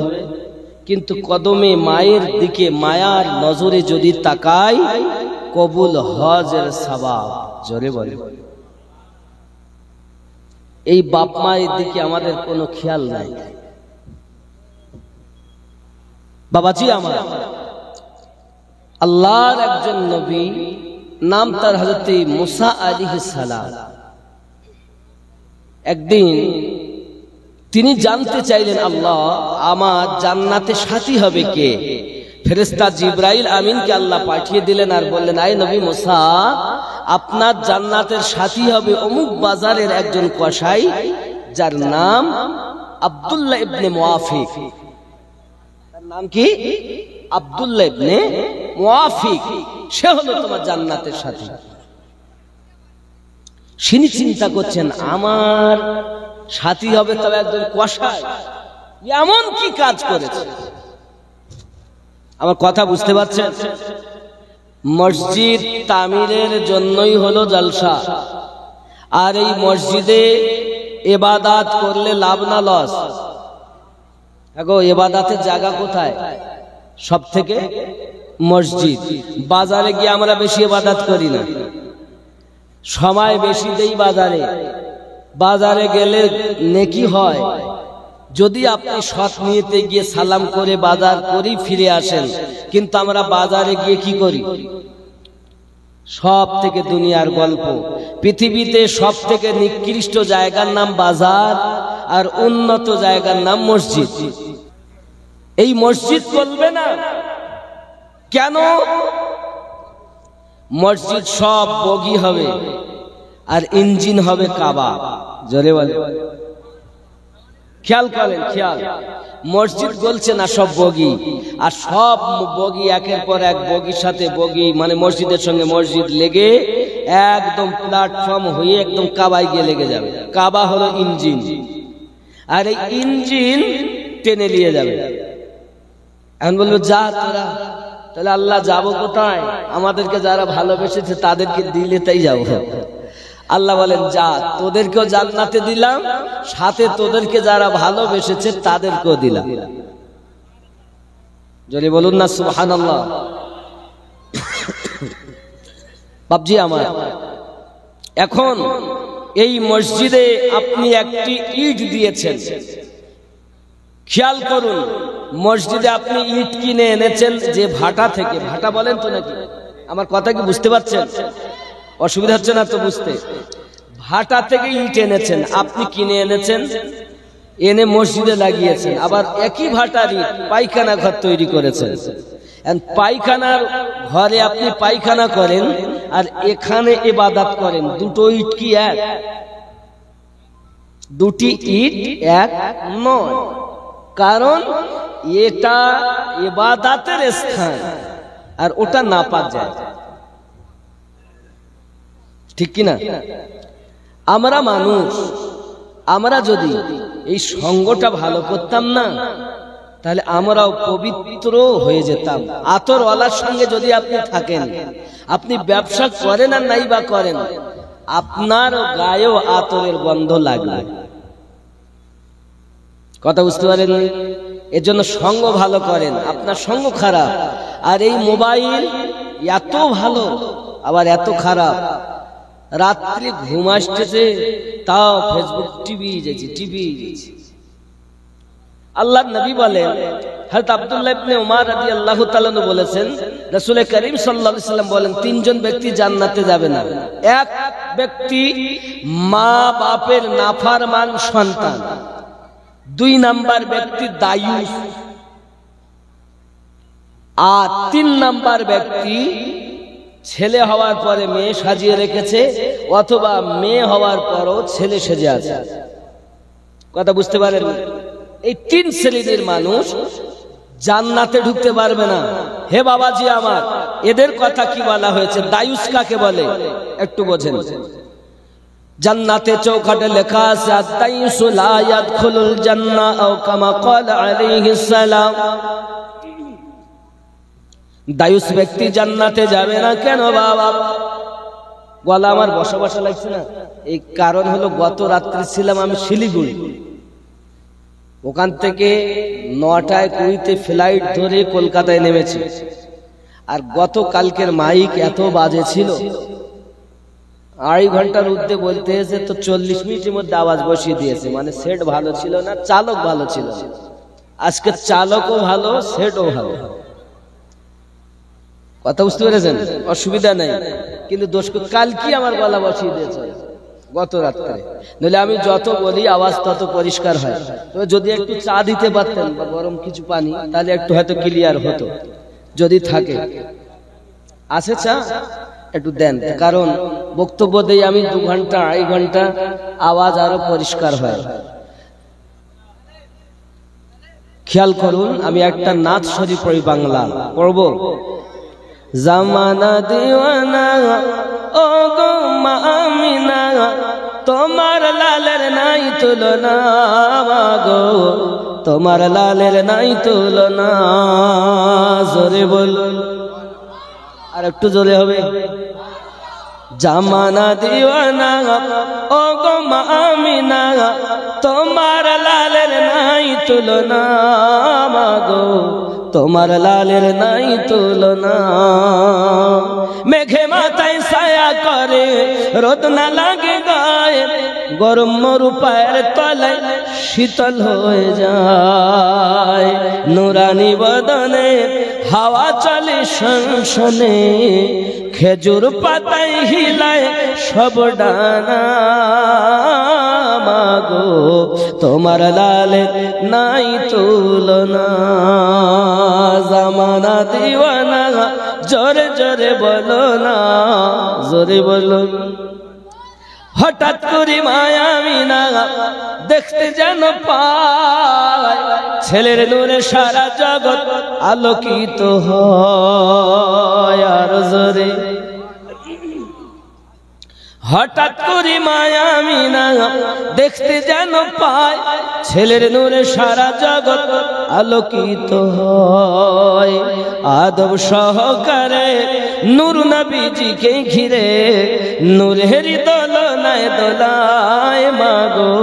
কিন্তু কদমে মায়ের দিকে মায়ার নজরে যদি তাকাই, কবুল হজের সওয়াব। জোরে বলে। এই বাপ মায়ের দিকে আমাদের কোনো খেয়াল নাই। বাবাজি আমার, আল্লাহর একজন নবী, নাম তার হযরত মুসা আলাইহিস সালাম। একদিন তিনি জানতে চাইলেন, আল্লাহ আমার জান্নাতে সাথী হবে কে? ফেরেশতা জিবরাইল আমিনকে আল্লাহ পাঠিয়ে দিলেন আর বললেন, আয় নবী মুসা, আপনার জান্নাতের সাথী হবে অমুক বাজারের একজন কসাই, যার নাম আব্দুল্লাহ ইবনে মুআফিক। তার নাম কি? আব্দুল্লাহ ইবনে মুআফিক। সে হলো তোমার জান্নাতের সাথী। তিনি চিন্তা করছেন, আমার সাথী হবে তবে একজন কসাই, এমন কি কাজ করেছে? আমার কথা বুঝতে পারছেন? মসজিদ তামিরের জন্যই হলো জলসা। আর এই মসজিদে ইবাদত করলে লাভ না লস? দেখো, ইবাদতের জায়গা কোথায়? সব থেকে মসজিদ। বাজারে গিয়ে আমরা বেশি ইবাদত করি না, সময় বেশি দেই বাজারে। বাজারে গেলে নেকি হয় যদি আপনি সৎ নিয়তে গিয়ে সালাম করে বাজার করি ফিরে আসেন। কিন্তু আমরা বাজারে গিয়ে কি করি? সব থেকে দুনিয়ার গল্প। পৃথিবীতে সব থেকে নিকৃষ্ট জায়গার নাম বাজার, আর উন্নত জায়গার নাম মসজিদ। এই মসজিদ বলবে না কেন? মসজিদ সব বগি হবে আর ইঞ্জিন হবে কাবা। জোরে বলে। খেয়াল করেন, খেয়াল। মসজিদ বলছে না সব বগি, আর সব বগি একের পর এক বগির সাথে বগি, মানে মসজিদের সঙ্গে মসজিদ লেগে একদম প্ল্যাটফর্ম হয়ে একদম কাবায় গিয়ে লেগে যাবে। কাবা হলো ইঞ্জিন, আর এই ইঞ্জিন টেনে নিয়ে যাবে। এখন বলবো, যা তোরা, তাহলে আল্লাহ যাবো কোথায়? আমাদেরকে যারা ভালোবেসেছে তাদেরকে দিলে তাই যাবো। আল্লাহ বলেন, যা, তোদেরকেও জান্নাতে দিলাম, সাথে তোদেরকে যারা ভালোবেসেছে তাদেরকেও দিলাম। যদি বলুন না সুবহানাল্লাহ। বাপজি আমার, এখন এই মসজিদে আপনি একটি ইট দিয়েছেন। খেয়াল করুন, মসজিদে আপনি ইট কিনে এনেছেন যে ভাটা থেকে। ভাটা বলেন তো নাকি? আমার কথা কি বুঝতে পারছেন? অসুবিধা হচ্ছে না তো বুঝতে? ভাটা থেকে ইট এনেছেন, আপনি কিনে এনেছেন, এনে মসজিদে লাগিয়েছেন। আবার একই ভাটার ইট পায়খানা ঘর তৈরি করেছেন। পায়খানার ঘরে আপনি পায়খানা করেন আর এখানে ইবাদত করেন। দুটো ইট কি এক? দুটি ইট এক নয়। কারণ এটা ইবাদতের স্থান আর ওটা নাপাক যায়। ঠিক কিনা? আমরা মানুষ, আমরা যদি এই সঙ্গটা ভালো করতাম না, তাহলে আমরাও পবিত্র হয়ে যেতাম। আতরওয়ালার সঙ্গে যদি আপনি থাকেন, আপনি ব্যবসা করেন আর নাই বা করেন, আপনার গায়েও আতরের গন্ধ লাগবে। কথা বুঝতে পারেন? এর জন্য সঙ্গ ভালো করেন। আপনার সঙ্গ খারাপ, আর এই মোবাইল এত ভালো আবার এত খারাপ। রাত্রি ঘুম আসতেছে, তাও ফেসবুক টিভি আল্লাহর নবী বলেন, হযরত আব্দুল্লাহ ইবনে উমর রাদিয়াল্লাহু তাআলা বলেছেন, রাসূল করিম সাল্লাল্লাহু আলাইহি ওয়াসাল্লাম বলেন, তিনজন ব্যক্তি জান্নাতে যাবে না। এক ব্যক্তি মা বাপের নাফরমান সন্তান, দুই নাম্বার ব্যক্তি দায়ুস, আর তিন নাম্বার ব্যক্তি ছেলে হওয়ার পরে মেয়ে সাজিয়ে রেখেছে, অথবা মেয়ে হওয়ার পরও ছেলে সেজে আছে। কথা বুঝতে পারেন? এই তিন শ্রেণীর মানুষ জান্নাতে ঢুকতে পারবে না। হে বাবাজি আমার, এদের কথা কি বলা হয়েছে? দায়ুস কাকে বলে একটু বোঝেন। জান্নাতে চৌখাটে লেখা আছে, আদ-দায়ুসু লা ইয়াদখুলুল জান্নাহ আও কামা ক্বালা আলাইহিস সালাম। দায়ুস ব্যক্তি জান্নাতে যাবে না। কেন বাবা? গলা আমার বসা বসা লাগছে না, এই কারণ হলো গত রাত্রি ছিলাম আমি শিলিগুড়ি, ওখান থেকে 9টায় 20-তে ফ্লাইট ধরে কলকাতায় নেমেছি। আর গত কালকের মাইক এত বাজে ছিল, 2.5 ঘন্টার উদ্দে বলতে এসে তো 40 মিনিটের মধ্যে আওয়াজ বসিয়ে দিয়েছে। মানে সেট ভালো ছিল না, চালক ভালো ছিল। আজকে চালকও ভালো, সেটও ভালো। কথা বুঝতে পেরেছেন? অসুবিধা নেই, কিন্তু দোষ কালকে আমার গলা বসিয়ে দিয়েছে গত রাত্রে। নইলে আমি যত বলি আওয়াজ তত পরিষ্কার হয়। তবে যদি একটু চা দিতে পারতেন বা গরম কিছু পানি, তাহলে একটু হয়তো ক্লিয়ার হতো, যদি থাকে। আছে চা? একটু দেন, কারণ বক্তব্য দেই আমি 2 ঘন্টা 2.5 ঘন্টা, আওয়াজ আরো পরিষ্কার হয়। খেয়াল করুন, আমি একটা নাচ শরীফ পড়ি, বাংলা পড়ব। জামানা দিওয়ানা ও গো মা আমিনা, তোমার লালের নাই তুলনা গো, তোমার লালের নাই তুলনা। জোরে বল, আর একটু জোরে হবে। জামানা দিওয়ানা ও গো মা আমিনা, তোমার লালের নাই তুলনা গো, তোমার লালের নাই তুলনা। মেঘে মাথায় ছায়া করে, রোদ না লাগে গায়ে, গরম মরু পায়ের তলায় শীতল হয়ে যায়। নুরানি বদনে হাওয়া চলে শনশনে, খেজুর পাতায় হিলায় সব ডানা মাগো, তোমার লালের নাই তুলনা। জামানা দিওয়ানা, জোরে জোরে বলো না, জোরে বলো। হঠাৎ করে মায়া মিনা দেখতে যেন পায়, ছেলের নূরে সারা জগৎ আলোকিত হয়। আর জোরে, হঠাৎ করে মায়া মিনা দেখতে যেন পায়, ছেলের নূরে সারা জগৎ আলোকিত হয়। আদব সহকারে নূর নবীজিকে ঘিরে, নূরের দোলনায় দোলায় মাগো,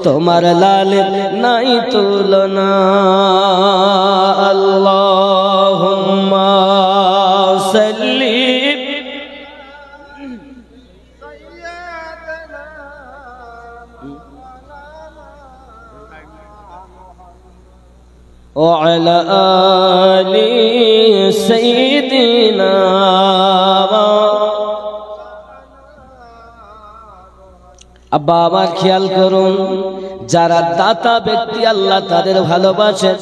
তোমার লালের নাই তুলনা। আল্লাহুম্মা সাল্লি وعلى آل سيدنا। আব্বা আমার খেয়াল করুন, যারা দাতা ব্যক্তি আল্লাহ তাদের ভালোবাসেন,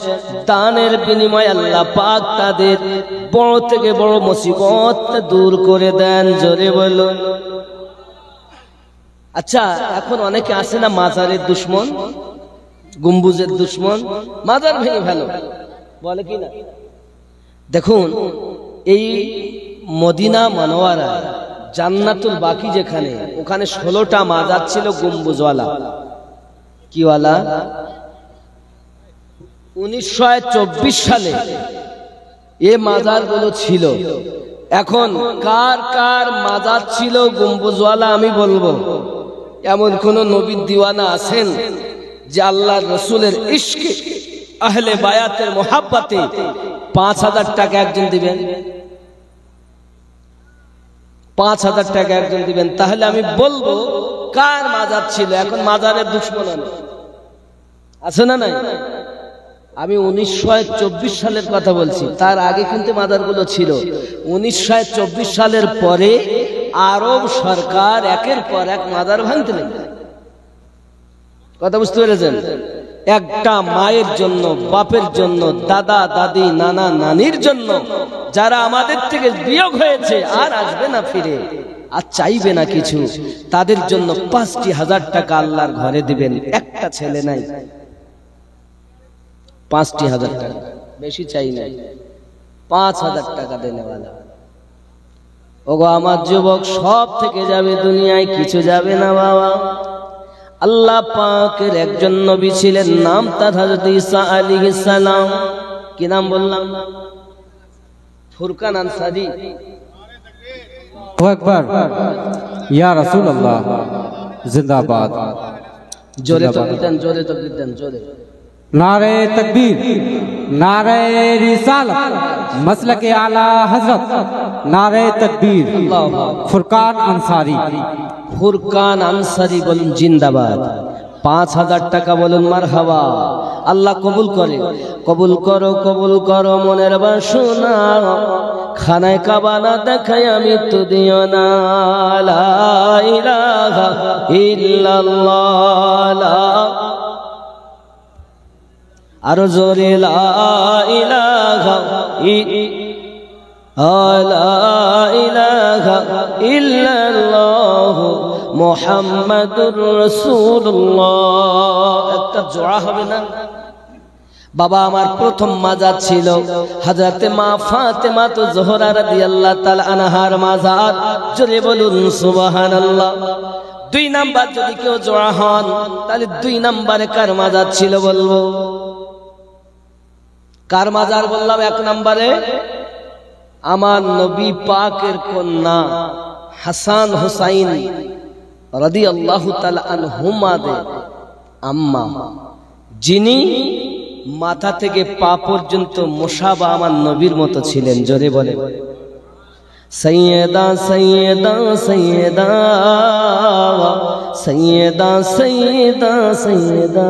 দানের বিনিময়ে আল্লাহ পাক তাদের বড় থেকে বড় মুসিবত দূর করে দেন। জোরে বলুন। আচ্ছা, এখন অনেকে আছে না মাজারের দুশ্মন, গম্বুজের দুশ্মন, মাজার ভেঙে ভালো বলে কি না? দেখুন, এই মদিনা মনোয়ারা জান্নাতুল বাকি যেখানে, ওখানে 16টা মাজার ছিল গম্বুজওয়ালা। কিওয়ালা? 1924 সালে এ মাজারগুলো ছিল। এখন কার কার মাজার ছিল গম্বুজওয়ালা আমি বলবো। এমন কোন নবীর দিওয়ানা আছেন যে আল্লাহ রসুলের ইশকে, আহলে বায়াতের মোহাব্বতে 5000 টাকা একজন দিবেন? 5,000 টাকা একজন দিবেন, তাহলে আমি বলবো কার মাজার ছিল। এখন মাজারের দুশ্মন আছে না নাই? আমি 1924 সালের কথা বলছি, তার আগে কিন্তু মাজারগুলো ছিল। 1924 সালের পরে আরব সরকার একের পর এক মাজার ভাঙতে লাগলো। কথা বুঝতে পেরেছেন? একটা মায়ের জন্য, বাপের জন্য, দাদা দাদি, নানা নানির জন্য, যারা আমাদের থেকে বিয়োগ হয়েছে, আর আসবে না ফিরে, আর চাইবে না কিছু, তাদের জন্য 5,000 টাকা আল্লাহর ঘরে দিবেন। একটা ছেলে নাই, 5,000 টাকা, বেশি চাই না, 5,000 টাকা দেনেওয়ালা। ওগো আমার যুবক, সব থেকে যাবে দুনিয়ায়, কিছু যাবে না বাবা। আল্লাহ পাকের একজন নবী ছিলেন, নাম তার হযরত ঈসা আলাইহিস সালাম। কি নাম বললাম? ফুরকান আনসারী। আল্লাহু আকবার, ইয়া রাসূলুল্লাহ, জিন্দাবাদ। জোরে তাকবীর দেন, জোরে তাকবীর দেন, জোরে। नारे तकबीर, नारे रिसालत, मसलके आला हजरत, नारे तकबीर, फुरकान अंसारी। ফুরকান আনসারী বলুন জিন্দাবাদ। 5,000 টাকা বলুন মারহাবা। আল্লাহ কবুল করে, কবুল করো, কবুল করো মনের বাসনা। খানায় কাবা না দেখাই আমি তো দিও না। লা ইলাহা ইল্লাল্লাহ, আরো জোরে লা ইলাহা ইল্লাল্লাহ মুহাম্মাদুর রাসূলুল্লাহ। একটা জোড়া হবে না? বাবা আমার প্রথম মাজার ছিল হযরতে মা ফাতেমা তো জোহরা রাদিয়াল্লাহু তাআলা আনহার মাজার। জোরে বলুন সুবহানাল্লাহ। 2 নাম্বার যদি কেউ জোড়া হন, তাহলে 2 নম্বরে কার মাজার ছিল বলবো? কার মাজার বললাম? 1 নম্বরে আমার নবী পাকের কন্যা হাসান হুসাইন রাদিয়াল্লাহু তাআলা আনহুমাদের আম্মা, যিনি মাথা থেকে পা পর্যন্ত মুসাবা আমার নবীর মতো ছিলেন। জোরে বলে সৈয়দা সৈয়দা সৈয়দা সৈয়দা সৈয়দা সৈয়দা,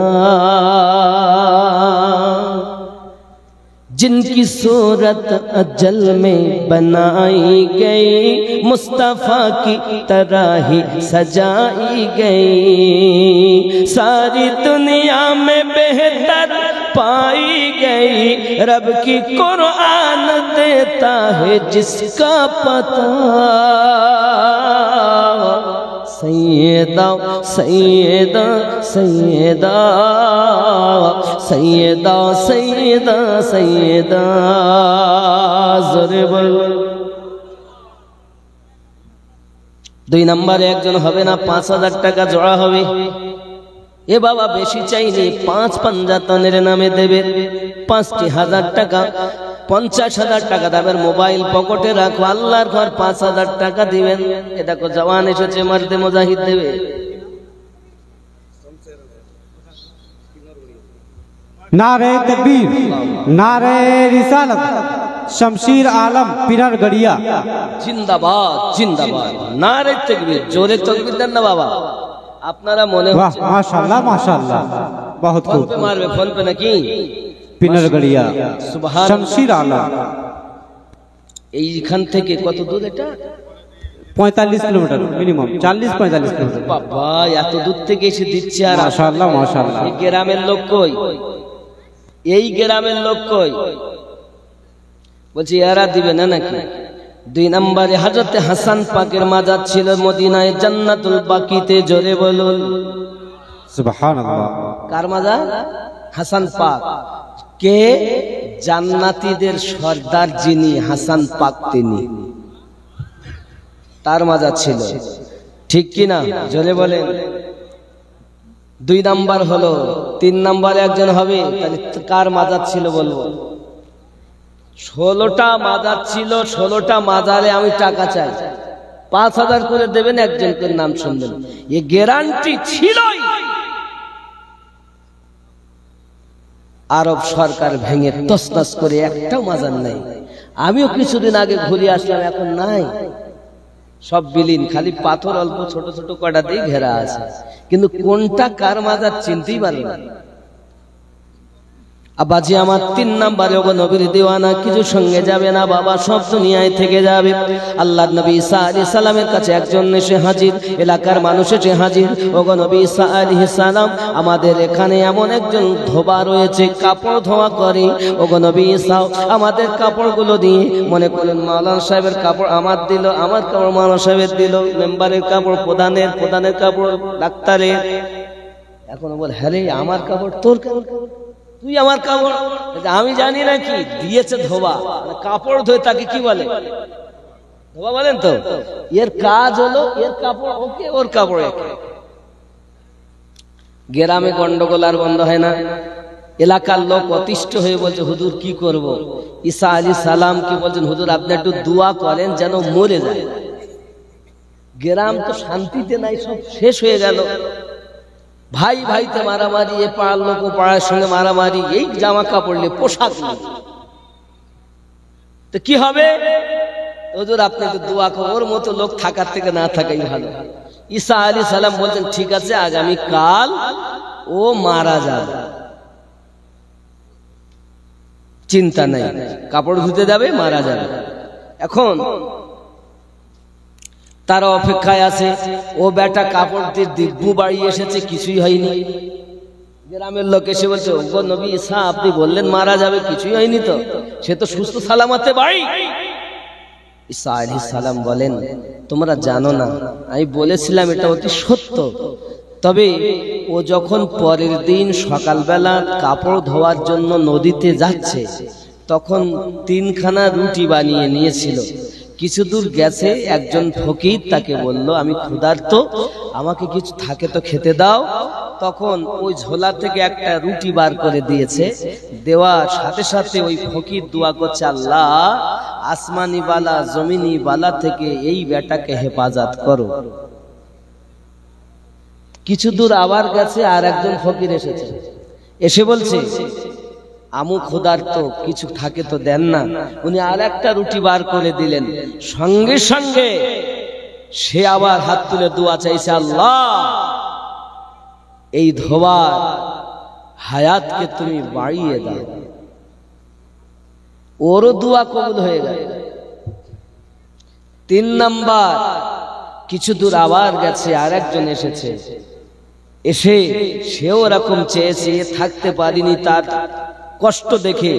जिनकी सूरत अजल में बनाई गई, मुस्तफा की तरह ही सजाई गई। सारी दुनिया में बेहतर पाई गई, रब की कुरान देता है जिसका पता। सैयदा सैयदा सैयदा सैयदा सैयदा सैयदा, জোরে বল। 2 নম্বরে একজন হবে না, 5,000 টাকা জোড়া হবে। এ বাবা বেশি চাইনি, 5 পাঞ্জাতনের নামে দেবে 5,000 টাকা। 50,000 টাকা দামের মোবাইল পকেটে রাখো, আল্লাহর ঘর 5,000 টাকা দিবেন। এ দেখো জওয়ান এসেছে, মারতে মুজাহিদ দেবে। नारे तकबीर, नारे रिसालत, शमशीर आलम पिनर गड़िया। जिंदाबाद जिंदाबाद, नारे तकबीर, जोरे तकबीर देन ना बाबा। আপনারা মনে হচ্ছে माशाल्लाह माशाल्लाह, बहुत ফোন खूब। पे মারবে, ফোন पे নাকি? पिनर गड़िया, সুবহান। शमशीर आलम। এইখান থেকে কত দূর এটা? 45 किलोमीटर मिनिमम, 40-45 किलोमीटर। বাবা এত দূর থেকে এসে দিচ্ছে। আর माशाल्लाह माशाल्लाह। এই গ্রামের লোক কই? এই গ্রামের লোক কই? বলছি এরা দিবে না নাকি? 2 নম্বরে হযরতে হাসান পাকের মাজার ছিল মদিনায় জান্নাতুল বাকিতে। জোরে বলুন সুবহানাল্লাহ। কার মাজার? হাসান পাক। কে? জান্নাতীদের সর্দার যিনি, হাসান পাক তিনি, তার মাজার ছিল। ঠিক কি না? জোরে বলেন। 2 নাম্বার হলো। 3 নম্বরে একজন হবে, তাহলে কার মাজার ছিল বলবো? 16টা মাজার ছিল। 16টা মাজারে আমি টাকা চাই, 5,000 করে দেবেন, একজন করে নাম শুনবেন। এ গ্যারান্টি ছিলই। আরব সরকার ভেঙে তছনছ করে একটাও মাজার নাই। আমিও কিছুদিন আগে ঘুরে আসলাম, এখন নাই। সব বিলীন, খালি পাথর অল্প ছোট ছোট কটা দিয়ে ঘেরা আছে, কিন্তু কোনটা কার মাজার চিনতেই পারবে না। আব্বাজি আমার 3 নম্বরে ওগো নবীর দিওয়ানা, কিছু সঙ্গে যাবে না বাবা, সব দুনিয়ায় থেকে যাবে। আল্লাহর নবী ঈসা আলাইহিস সালামের কাছে একজন এসে হাজির, এলাকার মানুষ এসে হাজির। ওগো নবী ঈসা আলাইহিস সালাম, আমাদের এখানে এমন একজন ধোবা রয়েছে, কাপড় ধোয়া করে। ওগো নবী ঈসা, আমাদের কাপড়গুলো দিয়ে, মনে করেন মাওলানা সাহেবের কাপড় আমার দিল, আমার কাপড় মাওলানা সাহেবের দিল, মেম্বারের কাপড় প্রধানের কাপড় ডাক্তারের। এখন বল, হ্যাঁ রে, আমার কাপড় তোর কাপড়, তুই আমার কাপড়, আমি জানি না কি দিয়েছে ধোবা, কাপড় ধোয় তাকে কি বলে? ধোবা বলেন তো। এর কাজ হলো এর কাপড় ওকে, ওর কাপড় একে। গ্রামে গন্ডগোল আর বন্ধ হয় না। এলাকার লোক অতিষ্ঠ হয়ে বলছে, হুজুর কি করব? ঈসা আলাইহিস সালাম কি বলছেন, হুজুর আপনি একটু দোয়া করেন যেন মরে যায়। গ্রাম তো শান্তিতে নাই, সব শেষ হয়ে গেল। ভাই ভাইতে মারামারি, এ পাড়ার লোক ও পাড়ার সঙ্গে মারামারি, এই জামা কাপড় নিয়ে, পোশাক নিয়ে। তো কি হবে? হুজুর আপনি তো দোয়া করুন, ওর মতো লোক থাকার থেকে না থাকাই ভালো। ঈসা আলাইহিস সালাম বলছেন, ঠিক আছে, আগামী কাল ও মারা যাবে, চিন্তা নাই, কাপড় ধুতে যাবে, মারা যাবে। এখন তারা অপেক্ষায় আছে। ও বেটা কাপড় দিয়ে দিব্যু বাড়ি এসেছে, কিছুই হয়নি। গ্রামের লোক এসে বলছে, ওগো নবী ঈসা, আপনি বললেন মারা যাবে, কিছুই হয়নি তো, সে তো সুস্থ সালামতে বাড়ি। ঈসা আলাইহিস সালাম বলেন, তোমরা জানো না, আমি বলেছিলাম এটা অতি সত্য। তবে ও যখন পরের দিন সকালবেলা কাপড় ধোয়ার জন্য নদীতে যাচ্ছে, তখন 3খানা রুটি বানিয়ে নিয়েছিল। কিছু দূর গেছে, একজন ফকির তাকে বলল, আমি ক্ষুধার্ত, আমাকে কিছু থাকে তো খেতে দাও। তখন ওই ঝোলা থেকে একটা রুটি বার করে দিয়েছে। দেওয়ার সাথে সাথে ওই ফকির দোয়া করছে, আল্লাহ আসমানি বালা জমিনি বালা থেকে এই বেটাকে হেফাজত করো। কিছু দূর আবার গেছে, আর একজন ফকির এসেছে, এসে বলছে, আমু ক্ষুধার্ত, কিছু থাকে তো দেন না। উনি আর একটা রুটি বার করে দিলেন। সঙ্গে সঙ্গে সে আবার হাত তুলে দোয়া চাইছে, আল্লাহ এই ধোবার হায়াতকে তুমি বাড়িয়ে দাও। ওরও দোয়া কবুল হয়ে গেল। 3 নাম্বার, কিছু দূর আবার গেছে, আর একজন এসেছে, এসে সেও এরকম চেয়েছে, থাকতে পারিনি, তার কষ্ট দেখে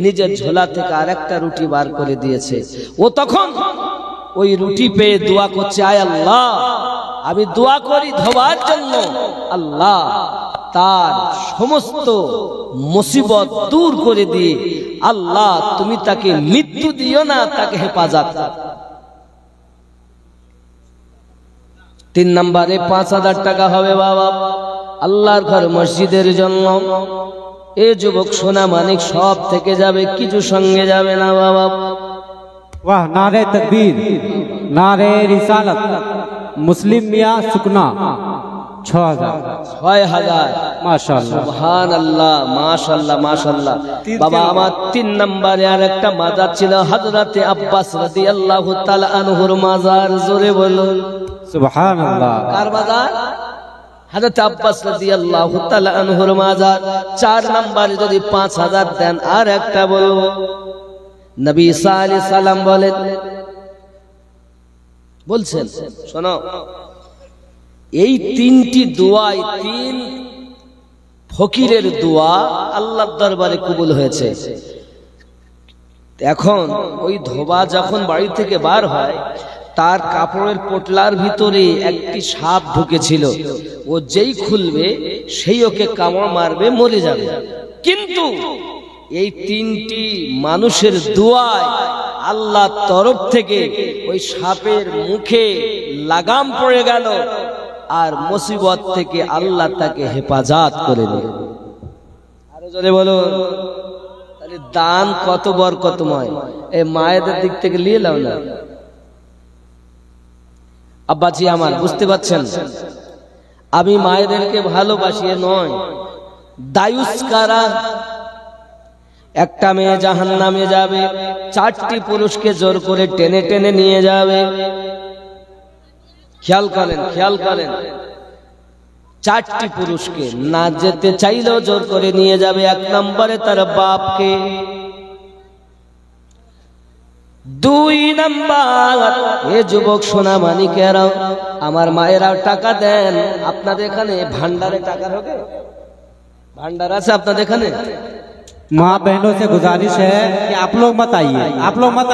নিজের ঝোলা থেকে আর একটা রুটি বার করে দিয়েছে। ও তখন ওই রুটি পেয়ে দোয়া করছে, আয় আল্লাহ, আমি দোয়া করি ধোবার জন্য, আল্লাহ তার সমস্ত মুসিবত দূর করে দিয়ে, আল্লাহ তুমি তাকে মৃত্যু দিও না, তাকে হেফাজত। 3 নম্বরে 5000 টাকা হবে বাবা, আল্লাহর ঘর মসজিদের জন্য। এ যুবক সোনা মানিক সব থেকে যাবে, কিছু সঙ্গে যাবে না বাবা। वाह, नारे तकबीर, नारे रिसालत। मुस्लिम मियां सुकना 6000 माशाल्लाह, সুবহানাল্লাহ, মাশাআল্লাহ, মাশাআল্লাহ। বাবা আমার 3 নম্বরে আর একটা মাজার ছিল, হযরতে আব্বাস রাদিয়াল্লাহু তাআলা আনহুর মাজার। জোরে বলুন सुबहानल्लाह। কার মাজার? হযরত আব্বাস রাদিয়াল্লাহু তাআলা আনহুর মাজার। 4 নম্বরে যদি 5000 দেন, আর একটা বলবো, নবী ঈসা আলাইহিস সালাম বলছেন, শোনো, এই 3টি দোয়াই, 3 ফকিরের দোয়া আল্লাহর দরবারে কবুল হয়েছে। এখন ওই ধোবা যখন বাড়ি থেকে বার হয়, তার কাপড়ের পোটলার ভিতরে একটি সাপ ঢুকেছিল। ও যেই খুলবে সেই ওকে কামড় মারবে, মরে যাবে। কিন্তু এই 3টি মানুষের দোয়ায় আল্লাহর তরফ থেকে ওই সাপের মুখে লাগাম পড়ে গেল, আর মুসিবত থেকে আল্লাহ তাকে হেফাজত করে দিল। আরো জোরে বলুন, তাহলে দান কত বরকতময়। এই মায়েদের দিক থেকে নিয়ে নাও না আব্বাজি আমার, বুঝতে পারছেন? আমি মায়েদেরকে ভালোবাসি নয়, দায়ুস কারা। একটা মেয়ে জাহান্নামে যাবে, 4টি পুরুষকে জোর করে টেনে টেনে নিয়ে যাবে। খেয়াল করেন, 4টি পুরুষকে না যেতে চাইলেও জোর করে নিয়ে যাবে। 1 নম্বরে তার বাপকে, 2 নাম্বার এ যুবক সোনা মানিকেরা, আমার মায়েরাও টাকা দেন। আপনাদের এখানে ভান্ডারে টাকা ঢোকে? ভান্ডার আছে আপনাদের এখানে? माँ बहनों से गुजारिश है कि आप लोग मत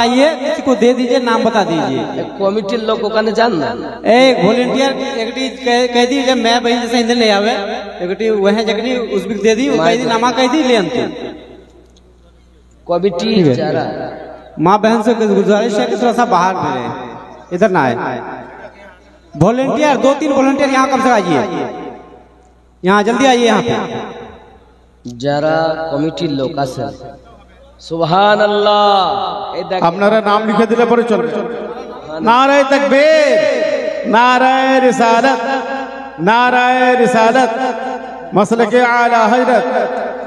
आइए, किसी को दे दीजिए, नाम बता दीजिए। কমিটির লোক ওখানে যান না? एक वॉलंटियर कह दी जब मैं बहन जैसे इंधन ले आवे एक वह जगनी उसको दे दी, कह दी नामा कह दी ले अंत কমিটি যারা माँ बहन से गुजारिश है कि थोड़ा सा बाहर मिले, इधर ना आए। वॉलंटियर 2-3 वॉलंटियर यहाँ कम से आइए, यहाँ जल्दी आइए। यहाँ पे যারা কমিটির লোক আছে, সুবহানাল্লাহ, এই দেখেন আপনারা নাম লিখে দিলে পরে চলবে। নারায়ে তাকবীর, নারায়ে রিসালাত, নারায়ে রিসালাত, মাসলাকে আলা হযরত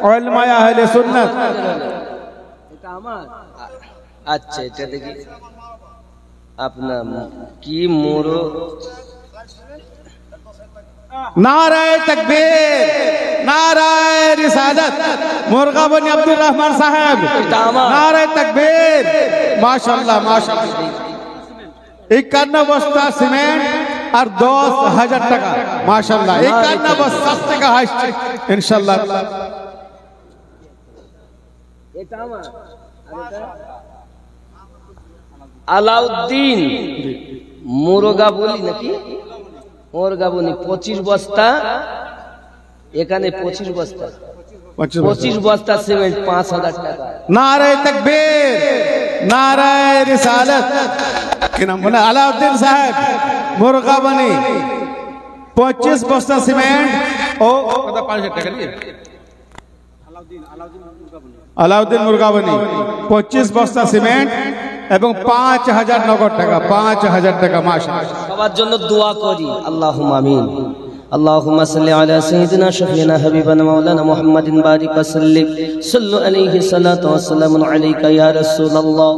উলামায়ে আহলে সুন্নাত। এটা আমার, আচ্ছা এটা দেখি আপনার কি মোড়ো। नाराए तकबीर, नाराए रिसालत, मुर्गा बनी अब्दुल रहमान साहब, नाराए तकबीर, माशाल्लाह माशाल्लाह। 51 बस्ता सीमेंट और 10,000 টাকা, माशाल्लाह। 51 बस्ता টাকা হাসছে ইনশাআল্লাহ। এটা আমার, আলাউদ্দিন মুরগা বলি নাকি মুরগা বনি, 25 বস্তা এখানে, 25 বস্তা 25 বস্তা সিমেন্ট, 5,000 টাকা। नाराए तकबीर, नाराए रिसालत, কি নাম বলে? আলাউদ্দিন সাহেব মুরগা বনি, 25 বস্তা সিমেন্ট ও কত 5,000 টাকা নিয়ে আলাউদ্দিন মুরগা বনি 25 বস্তা সিমেন্ট এবং 5,000 নগদ টাকা, 5,000 টাকা। মাশাআল্লাহ। সবার জন্য দোয়া করি, আল্লাহুম্মা আমিন। اللهم صل على سيدنا شفينا حبيبنا مولانا محمد بارك وسلم صلوا عليه الصلاة والسلام عليك يا رسول الله।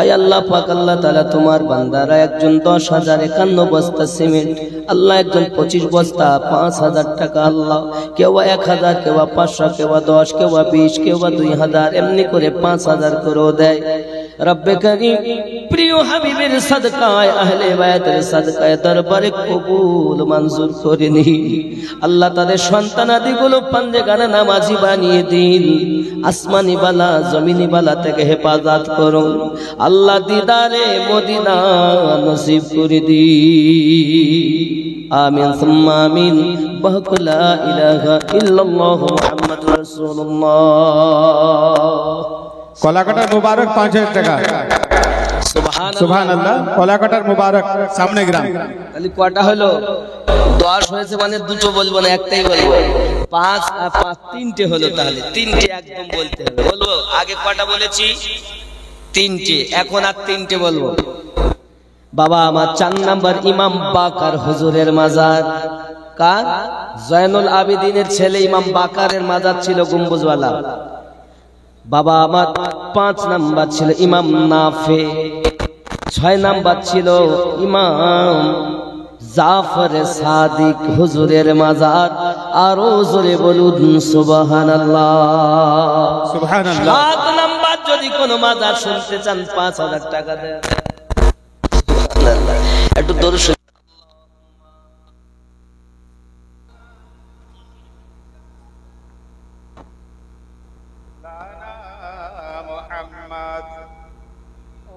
আয় আল্লাহ পাক, আল্লাহ তাআলা তোমার বান্দারা একজন 10,051 বস্তা সিমেন্ট, আল্লাহ একজন 25 বস্তা, 5,000 টাকা, আল্লাহ কেউ 1,000, কেউ 500, কেউ 10, কেউ 20, কেউ 2,000, এমনি করে 5,000 করে দেয়। রব্বে করিম প্রিয় হাবিবের সাদকায়, আহলে বায়াতের সাদকায় দরবারে কবুল মঞ্জুর করে নি। আল্লাহ তাদের সন্তানাদিগুলো পাঞ্জেগানা নামাজি বানিয়ে দিন, আসমানি বালা জমিনি বালা থেকে হেফাজত করুন। আল্লাহ দিদারে মদিনা নসিব করে দি, আমিন সুম্মা আমিন। বাহক লা ইলাহা ইল্লাল্লাহ মুহাম্মাদুর রাসূলুল্লাহ। কলাকাটার মুবারক 5,000 টাকা, সুবহানাল্লাহ। কলাকাটার মুবারক সামনে গ্রাম। তাহলে কয়টা হলো? 10 হয়েছে, মানে দুটো বলবো না, একটাই বলবো। 5 আর 5 3টে হলো। তাহলে 3টে একদম বলতে হবে। বলবো আগে কয়টা বলেছি? 3টে, এখন আর 3টে বলবো। বাবা আমার 4 নাম্বার ইমাম বাকার হুজুরের মাজার। কার? জয়নুল আবেদিনের ছেলে ইমাম বাকারের মাজার ছিল গম্বুজওয়ালা। বাবা আমার 5 নাম্বার ছিল ইমাম নাফে, 6 নাম্বার ছিল ইমাম জাফর সাদিক হুজুরের মাজার। আরো জোরে বলুন সুবহানাল্লাহ, সুবহানাল্লাহ। 7 নাম্বার যদি কোনো মাজার শুনতে চান 5,000 টাকা দেন। একটু দরুদ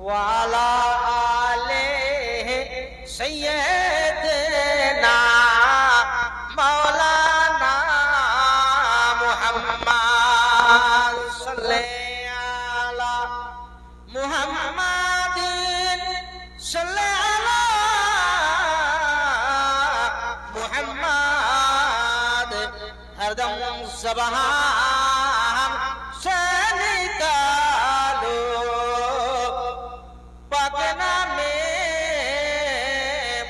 वाला आले सैयदना मौलाना मुहम्मद सल्लल्लाहु अला मुहम्मदिन सल्लल्लाहु अला मुहम्मद हरदम ज़बान से निकालो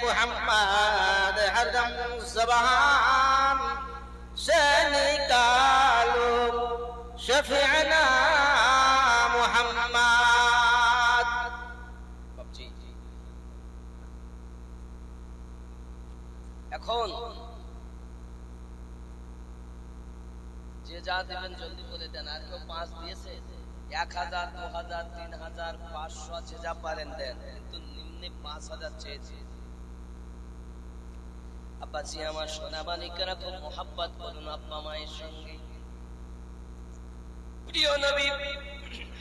मुहम्मद हरदम ज़बान से निकालो शफीअना मुहम्मद। এখন যে যা দেবেন জলদি করে দেন। আর কেউ 5 দিয়েছে, 1000, 2000, 3000, 500 যে যা পারেন দেন, কিন্তু নিম্নে 5000 চেয়েছে। আব্বাজি আমার সোনাবালিকারা খুব মোহাব্বত করুন আব্বা মায়ের সঙ্গে। প্রিয় নবী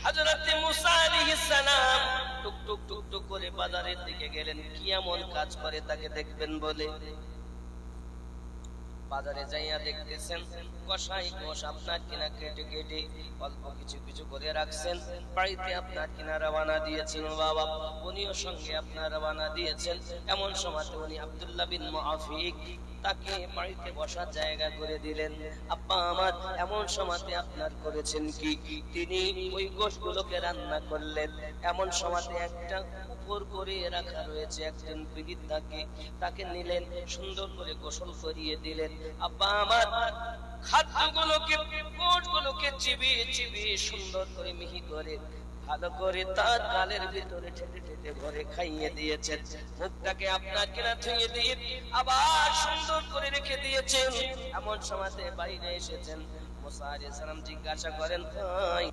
হযরত মুসা আলাইহিস সালাম টুক টুক টুক টুক করে বাজারের দিকে গেলেন, কি এমন কাজ করে তাকে দেখবেন বলে। বাজারে যাইয়া দেখতেছেন কষাই গোশ আপনার কিনা কেটে কেটে অল্প কিছু কিছু করে রাখছেন। বাড়িতে আপনার কিনা রওনা দিয়েছেন বাবা, উনিও সঙ্গে আপনার রওনা দিয়েছেন। এমন সময় উনি আব্দুল্লাহ বিন মুআফিক তাকে বাড়িতে বসার জায়গা করে দিলেন। আব্বা আমার এমন সময়তে আপনার করেছেন কি, তিনি ওই গোশগুলোকে রান্না করলেন। এমন সময়তে একটা উপর করে রাখা রয়েছে একজন পীড়িত, তাকে নিলেন, সুন্দর করে গোসল করিয়ে দিলেন। আব্বা আমার খাদ্যগুলোকে গোশগুলোকে চিবিয়ে চিবিয়ে সুন্দর করে মিহি করে ভালো করে তার গালের ভিতরে ঠেটে ঠেটে ভরে খাইয়ে দিয়েছেন। মুখটাকে আপনার কিনা ধুয়ে দিয়ে আবার সুন্দর করে রেখে দিয়েছেন। এমন সময়তে বাইরে এসেছেন। মুসা আলাইহিস সালাম জিজ্ঞাসা করেন, ভাই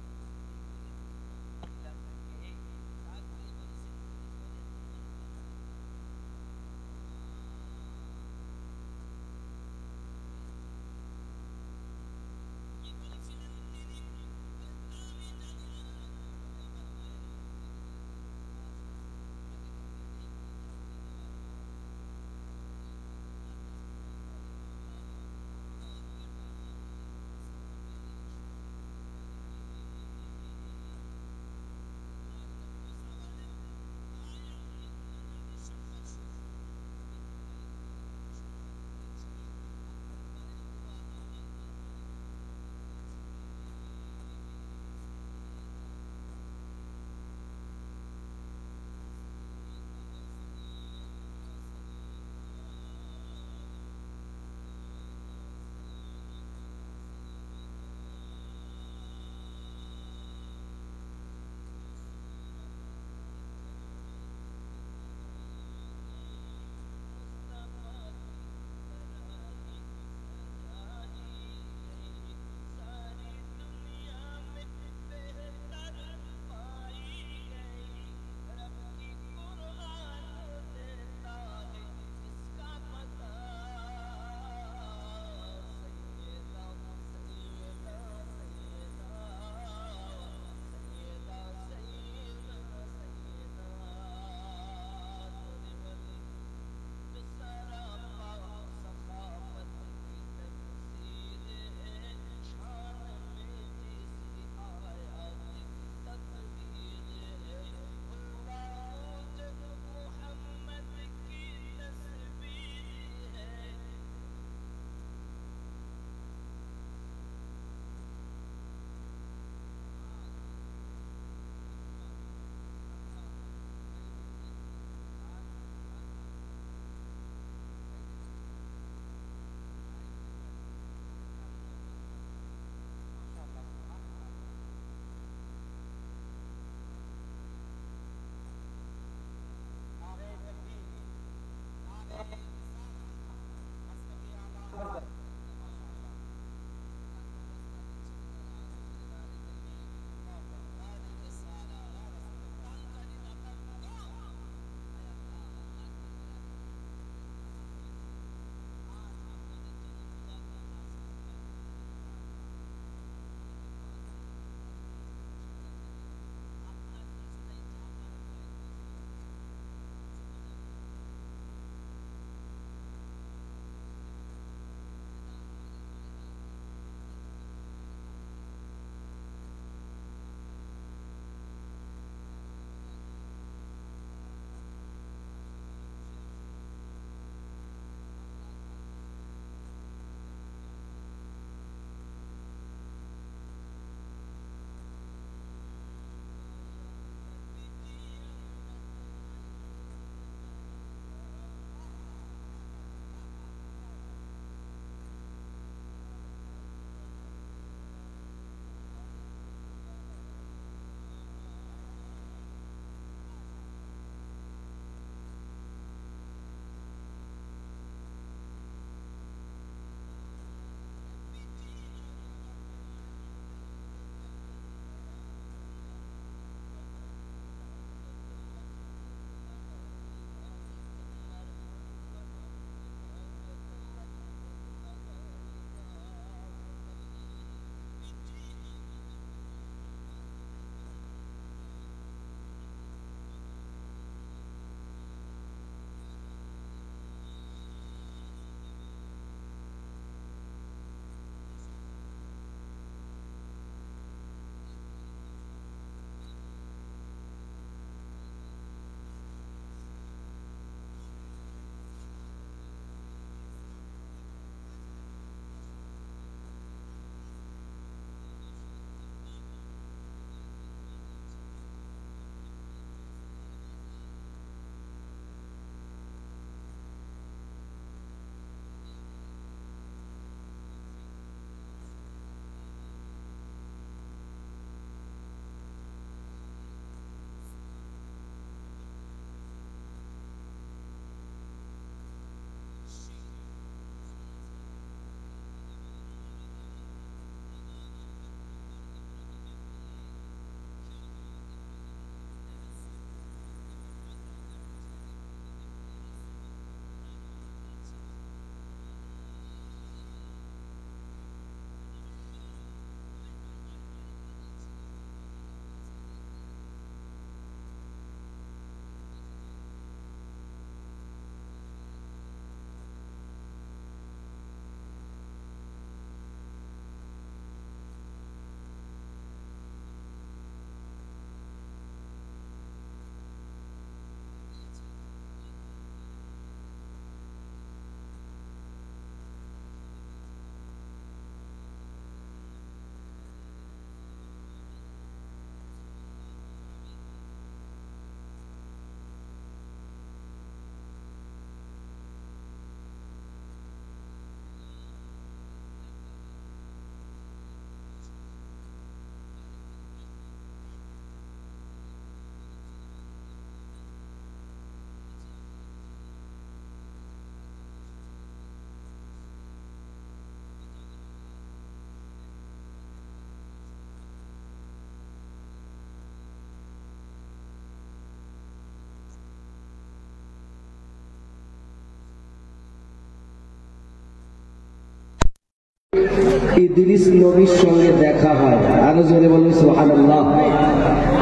ইদ্রিস নবীর সঙ্গে দেখা হয়। আরো জোরে বলুন সুবহানাল্লাহ।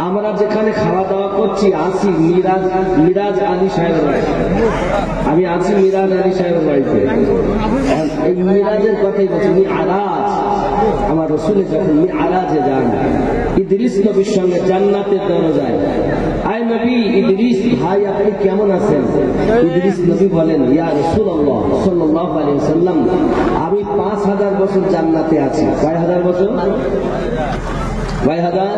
আমরা যেখানে খাওয়া দাওয়া করছি আসি মিরাজ আলী সাহেবের বাড়িতে, আমি আছি মিরাজ আলী সাহেবের বাড়িতে। এই মিরাজের কথাই বলছি, মিআরাজ। আমার রসুল যখন মিআরাজে যান, ইদ্রিস নবীর সঙ্গে জান্নাতের দরজায়, আয় নবী ইদ্রিস ভাই আপনি কেমন আছেন? ইদ্রিস নবী বলেন, ইয়া রাসূলুল্লাহ সাল্লাল্লাহু আলাইহি ওয়াসাল্লাম, আমি 5000 বছর জান্নাতে আছি। কয় হাজার বছর? কয় হাজার?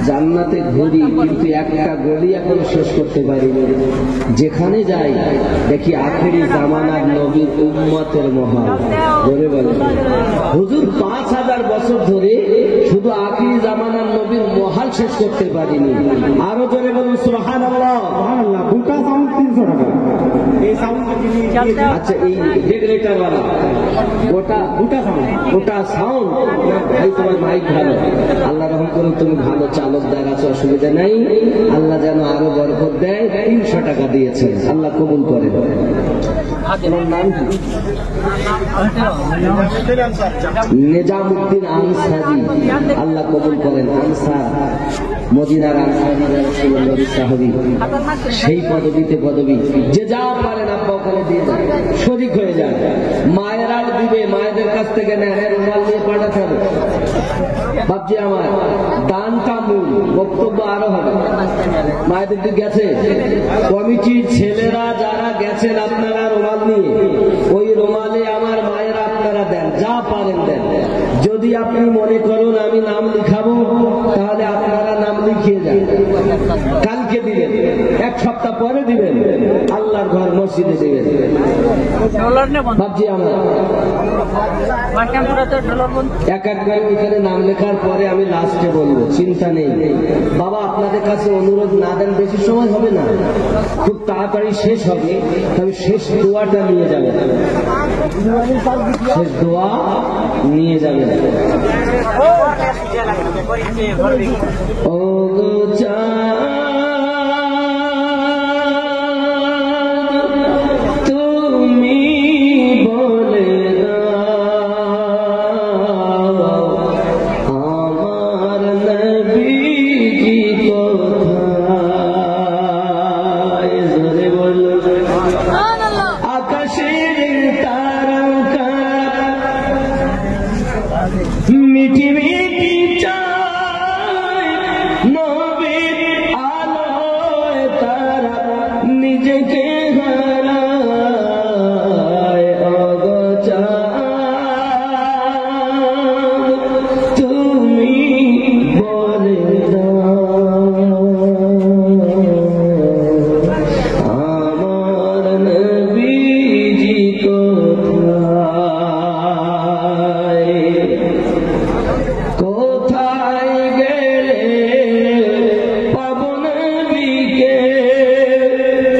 জান্নাতে ঘুরি, কিন্তু একটা গলি এখনো শেষ করতে পারিনি। যেখানে যাই দেখি আখেরি জামানার নবীর উম্মতের মহাল। বলে বলে হুজুর 5000 বছর ধরে শুধু আখেরি জামানার নবীর মহাল শেষ করতে পারিনি। আরো জোরে বলুন সুবহানাল্লাহ। সুবহানাল্লাহ। দুটা সাউন্ড 300 টাকা। এই সাউন্ড আচ্ছা, এই রেগুলেটর वाला গোটা সাউন্ড ভাই, তোমার মাইক ভালো, আল্লাহ রহম করুন, তুমি ভালো চালকদার আছে, অসুবিধা নাই। আল্লাহ যেন আরো বরকত দেয়। 300 টাকা দিয়েছেন, আল্লাহ কবুল করে। নিজামুদ্দিন আনসারী, আল্লাহ কবুল করেন। আনসার, মদিনার আনসারী রাসূলুল্লাহ সাহাবী, সেই পদবিতে পদবী। যে যা পারেন আব্বা ওখানে দিয়ে যান, শরীক হয়ে যান। মায়েরাও দিবে, মায়েদের কাছ থেকে নেন, রুমাল নিয়ে পাঠাতে হবে। বাপজি আমার, দানটা মূল, বক্তব্য আরো হবে। মায়েদের দিকে গেছে কমিটির ছেলেরা যারা গেছেন, আপনারা রুমাল নিয়ে, ওই রুমালে আমার মায়েরা আপনারা দেন, যা পারেন দেন। যদি আপনি মনে করুন আমি নাম লিখাবো, তাহলে আপনারা নাম লিখিয়ে যান। কালকে দিবেন, এক সপ্তাহ পরে দিবেন, আল্লাহর ঘর মসজিদে দিবেন। ভাবছি আমার এক এক করে ওইখানে নাম লেখার পরে আমি লাস্টে বলবো, চিন্তা নেই বাবা, আপনাদের কাছে অনুরোধ না দেন, বেশি সময় হবে না, খুব তাড়াতাড়ি শেষ হবে। তবে শেষ দোয়াটা নিয়ে যাবেন, শেষ দোয়া নিয়ে যাবেন। ও গো তুমি বলে দাও আমার নবীজি কোথায়? জোরে বলো। আকাশের তারকা মিঠি মিঠি চায়, নবীর আলোয় তারা নিজেকে হারায়। অগোচর তুমি বলে দাও আমার নবীজি কোথায়? কোথায় গেলে পাব নবীকে?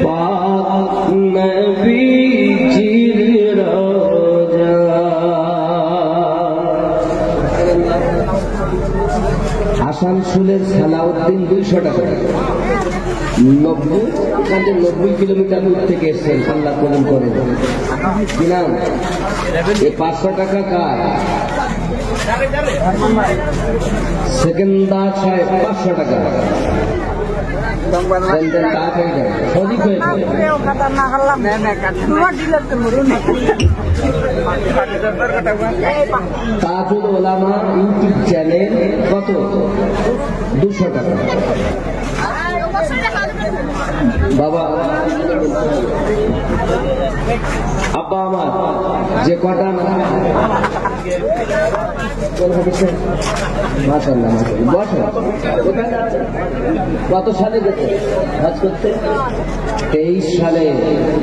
পাক নবীজির রওজা। আসানসোলের সালাউদ্দিন 200 টাকা। 90 কিলোমিটার দূর থেকে এসছেন, আল্লাহ কবুল করেন। কি নাম? এই 500 টাকা কার? সেকেন্দার সাহেব 500 টাকা। সঠিক হয়েছে। তাজুল ওলামা ইউটিউব চ্যানেল কত? 200 টাকা। বাবা আব্বা আমার যে কটা মাশাআল্লাহ, বসে কত সালে গেছে কাজ করতে? 23 সালে,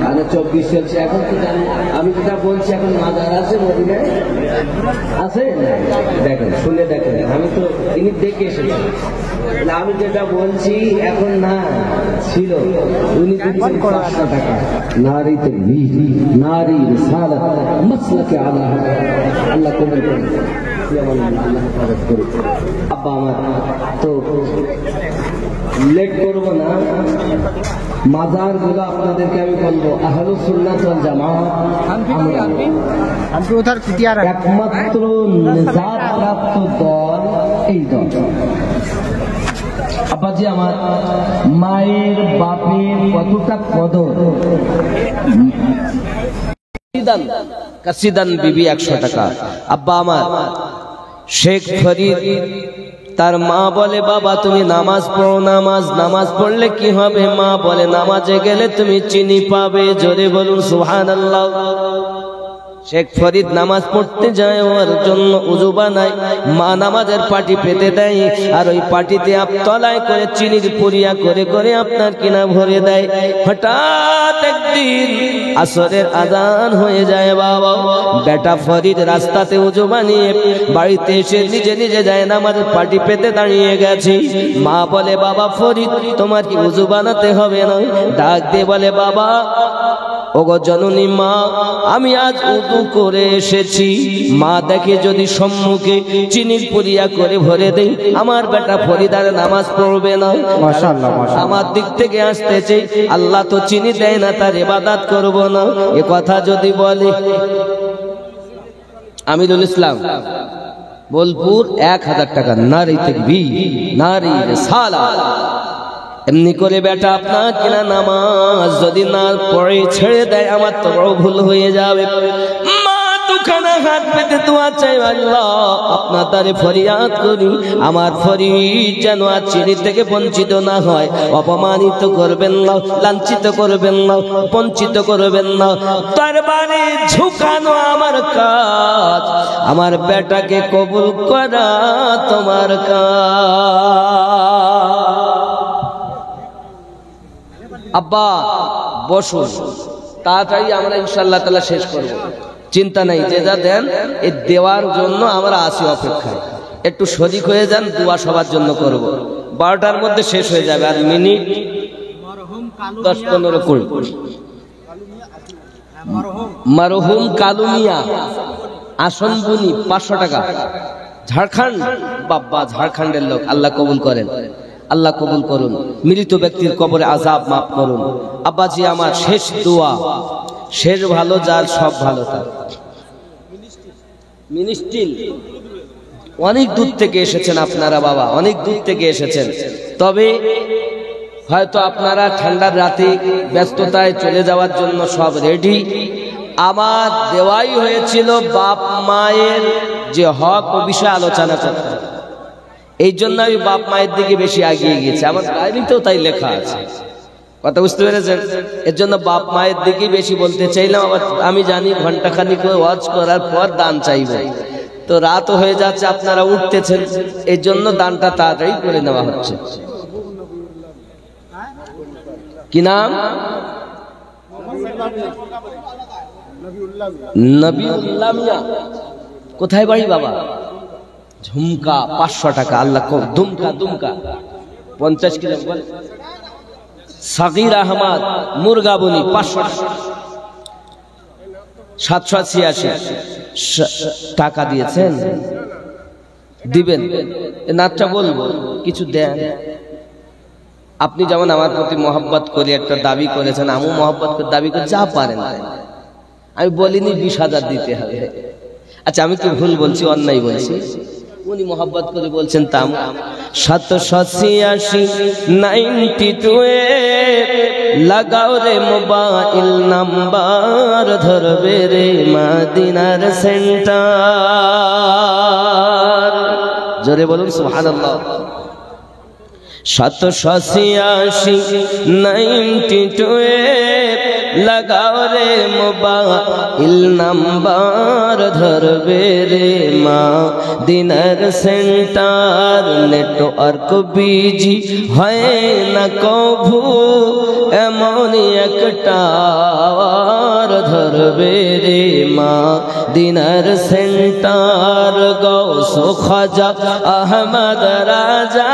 মানে 24 চলছে এখন। তো জানি আমি যেটা বলছি, এখন মাজার আছে মদিনায়, আছে? দেখেন, শুনে দেখেন, আমি তো তিনি দেখে এসেছি। আমি যেটা বলছি এখন না, ছিল। উনি দিচ্ছেন 500 টাকা। নারী তাকবীর, নারী রিসালাত, মাসলাকে আলা, আল্লাহ কবুল করুন। আল্লাহ হেফাজত করুন। আব্বা আমার তো লেট করবো না, মাজার গুলো আপনাদেরকে আমি বলবো আহলুস সুন্নাত ওয়াল জামাত একমাত্র নিজাত প্রাপ্ত দল এই দল। আব্বাজি আমার মায়ের বাপের কতটা কদর। কাসিদান বিবি 100 টাকা। আব্বা আমার শেখ ফরিদ, তার মা বলে বাবা তুমি নামাজ পড়ো, নামাজ পড়লে কি হবে? মা বলে নামাজে গেলে তুমি চিনি পাবে। জোরে বলুন সুবহানাল্লাহ। শেখ ফরিদ নামাজ পড়তে যায়, ওর জন্য উযু বানায়, মা নামাজের পাটি পেতে দেয়, আর ওই পাটিতে তলায় করে চিনির পুরিয়া করে করে আপনার কিনা ভরে দেয়। হঠাৎ একদিন আসরের আজান হয়ে যায়, বাবা বেটা ফরিদ রাস্তাতে উযু বানিয়ে বাড়িতে এসে নিজে নিজে যায় নামাজের পাটি পেতে দাঁড়িয়ে গেছে। মা বলে বাবা ফরিদ তোমার কি উযু বানাতে হবে না? ডাক দিয়ে বলে বাবা ওগো জননী মা, আমি আজ উযু করে এসেছি। মা দেখে যদি সম্মুখে চিনির পুরিয়া করে ভরে দেই, আমার বেটা ফরিদার নামাজ পড়বে না। মাশাআল্লাহ মাশাআল্লাহ। আমার দিক থেকে আসতেছে, আল্লাহ তো চিনি দেয় না, তার ইবাদত করব না। এ কথা যদি বলে আমিরুল ইসলাম বোলপুর 1000 টাকা। নারী তাকবীর, নারী রিসালাত। এমনি করে বেটা আপনার কিনা নামাজ যদি না পড়ে ছেড়ে দেয়, আমার তো বড় ভুল হয়ে যাবে। মা দুখানা হাত পেতে দোয়া চাই, আল্লাহ আপনার দ্বারে ফরিয়াদ করি, আমার ফরিদ যেন আর চিনি থেকে বঞ্চিত না হয়। অপমানিত করবেন না, লাঞ্ছিত করবেন না, বঞ্চিত করবেন না। দরবারে ঝুঁকানো আমার কাজ, আমার বেটাকে কবুল করা তোমার কাজ। আব্বা বসুন, তাড়াতাড়ি আমরা ইনশাআল্লাহ তাআলা শেষ করব, চিন্তা নাই। যে যা দেন এই দেওয়ার জন্য আমরা আসি অপেক্ষায়। একটু শরীক হয়ে যান, দোয়া সবার জন্য করব। 12টার মধ্যে শেষ হয়ে যাবে, আর মিনিট 10-15 করে। মারহুম কালুমিয়া আসনবুনি 500 টাকা। ঝাড়খণ্ড, বাবা ঝাড়খণ্ডের লোক, আল্লাহ কবুল করেন, আল্লাহ কবুল করুন। মৃত ব্যক্তির কবরে আযাব মাফ করুন। আব্বাজি আমার শেষ দোয়া, শেষ ভালো যার সব ভালো তার। মিনিস্টিল অনেক দূর থেকে এসেছেন আপনারা বাবা, অনেক দূর থেকে এসেছেন। তবে হয়তো আপনারা ঠান্ডার রাতে ব্যস্ততায় চলে যাওয়ার জন্য সব রেডি। আমার দেওয়াই হয়েছিল বাপ মায়ের যে হক ও বিষয়ে আলোচনা করতে, এই জন্য আমি বাপ মায়ের দিকে বেশি এগিয়ে গেছি। আমার ডায়েরিতেও তাই লেখা আছে, কথা বুঝতে পেরেছেন? এর জন্য বাপ মায়ের দিকে বেশি বলতে চাইলাম। আবার আমি জানি ঘন্টাখানিক ওয়াজ করার পর দান চাইবে, তো রাত হয়ে যাচ্ছে, আপনারা উঠতেছেন, এই জন্য দানটা তাড়াতাড়ি করে নেওয়া হচ্ছে। কি নাম? নবিউল্লাহ মিয়া। কোথায় বাড়ি বাবা? ঝুমকা 500 টাকা। আল্লাহ দুমকা 50 কিলো। সাগির আহমদ মুরগাবনি 500 টাকা। 786 টাকা দিয়েছেন, দিবেন। নাটটা বলবো, কিছু দেন। আপনি যেমন আমার প্রতি মহব্বত করে একটা দাবি করেছেন, আমিও মহব্বত করে দাবি করে যা পারেন। আমি বলিনি 20,000 দিতে হবে। আচ্ছা আমি কি ভুল বলছি, অন্যায় বলছি? উনি মহব্বত করে বলছেন তাম 786 92 লাগাও রে মোবাইল নাম্বার, ধরবে রে মদিনার সেন্টার। জোরে বলুন সুবহানাল্লাহ। 786 92 লাগাও রে মোবাইল নাম্বার, ধরবে রে মদিনার সেন্টার। নেটওয়ার্ক বিজি হয় না কভু, এমন একটা ধরবে রে মদিনার সেন্টার। গৌস খাজা আহমদ রাজা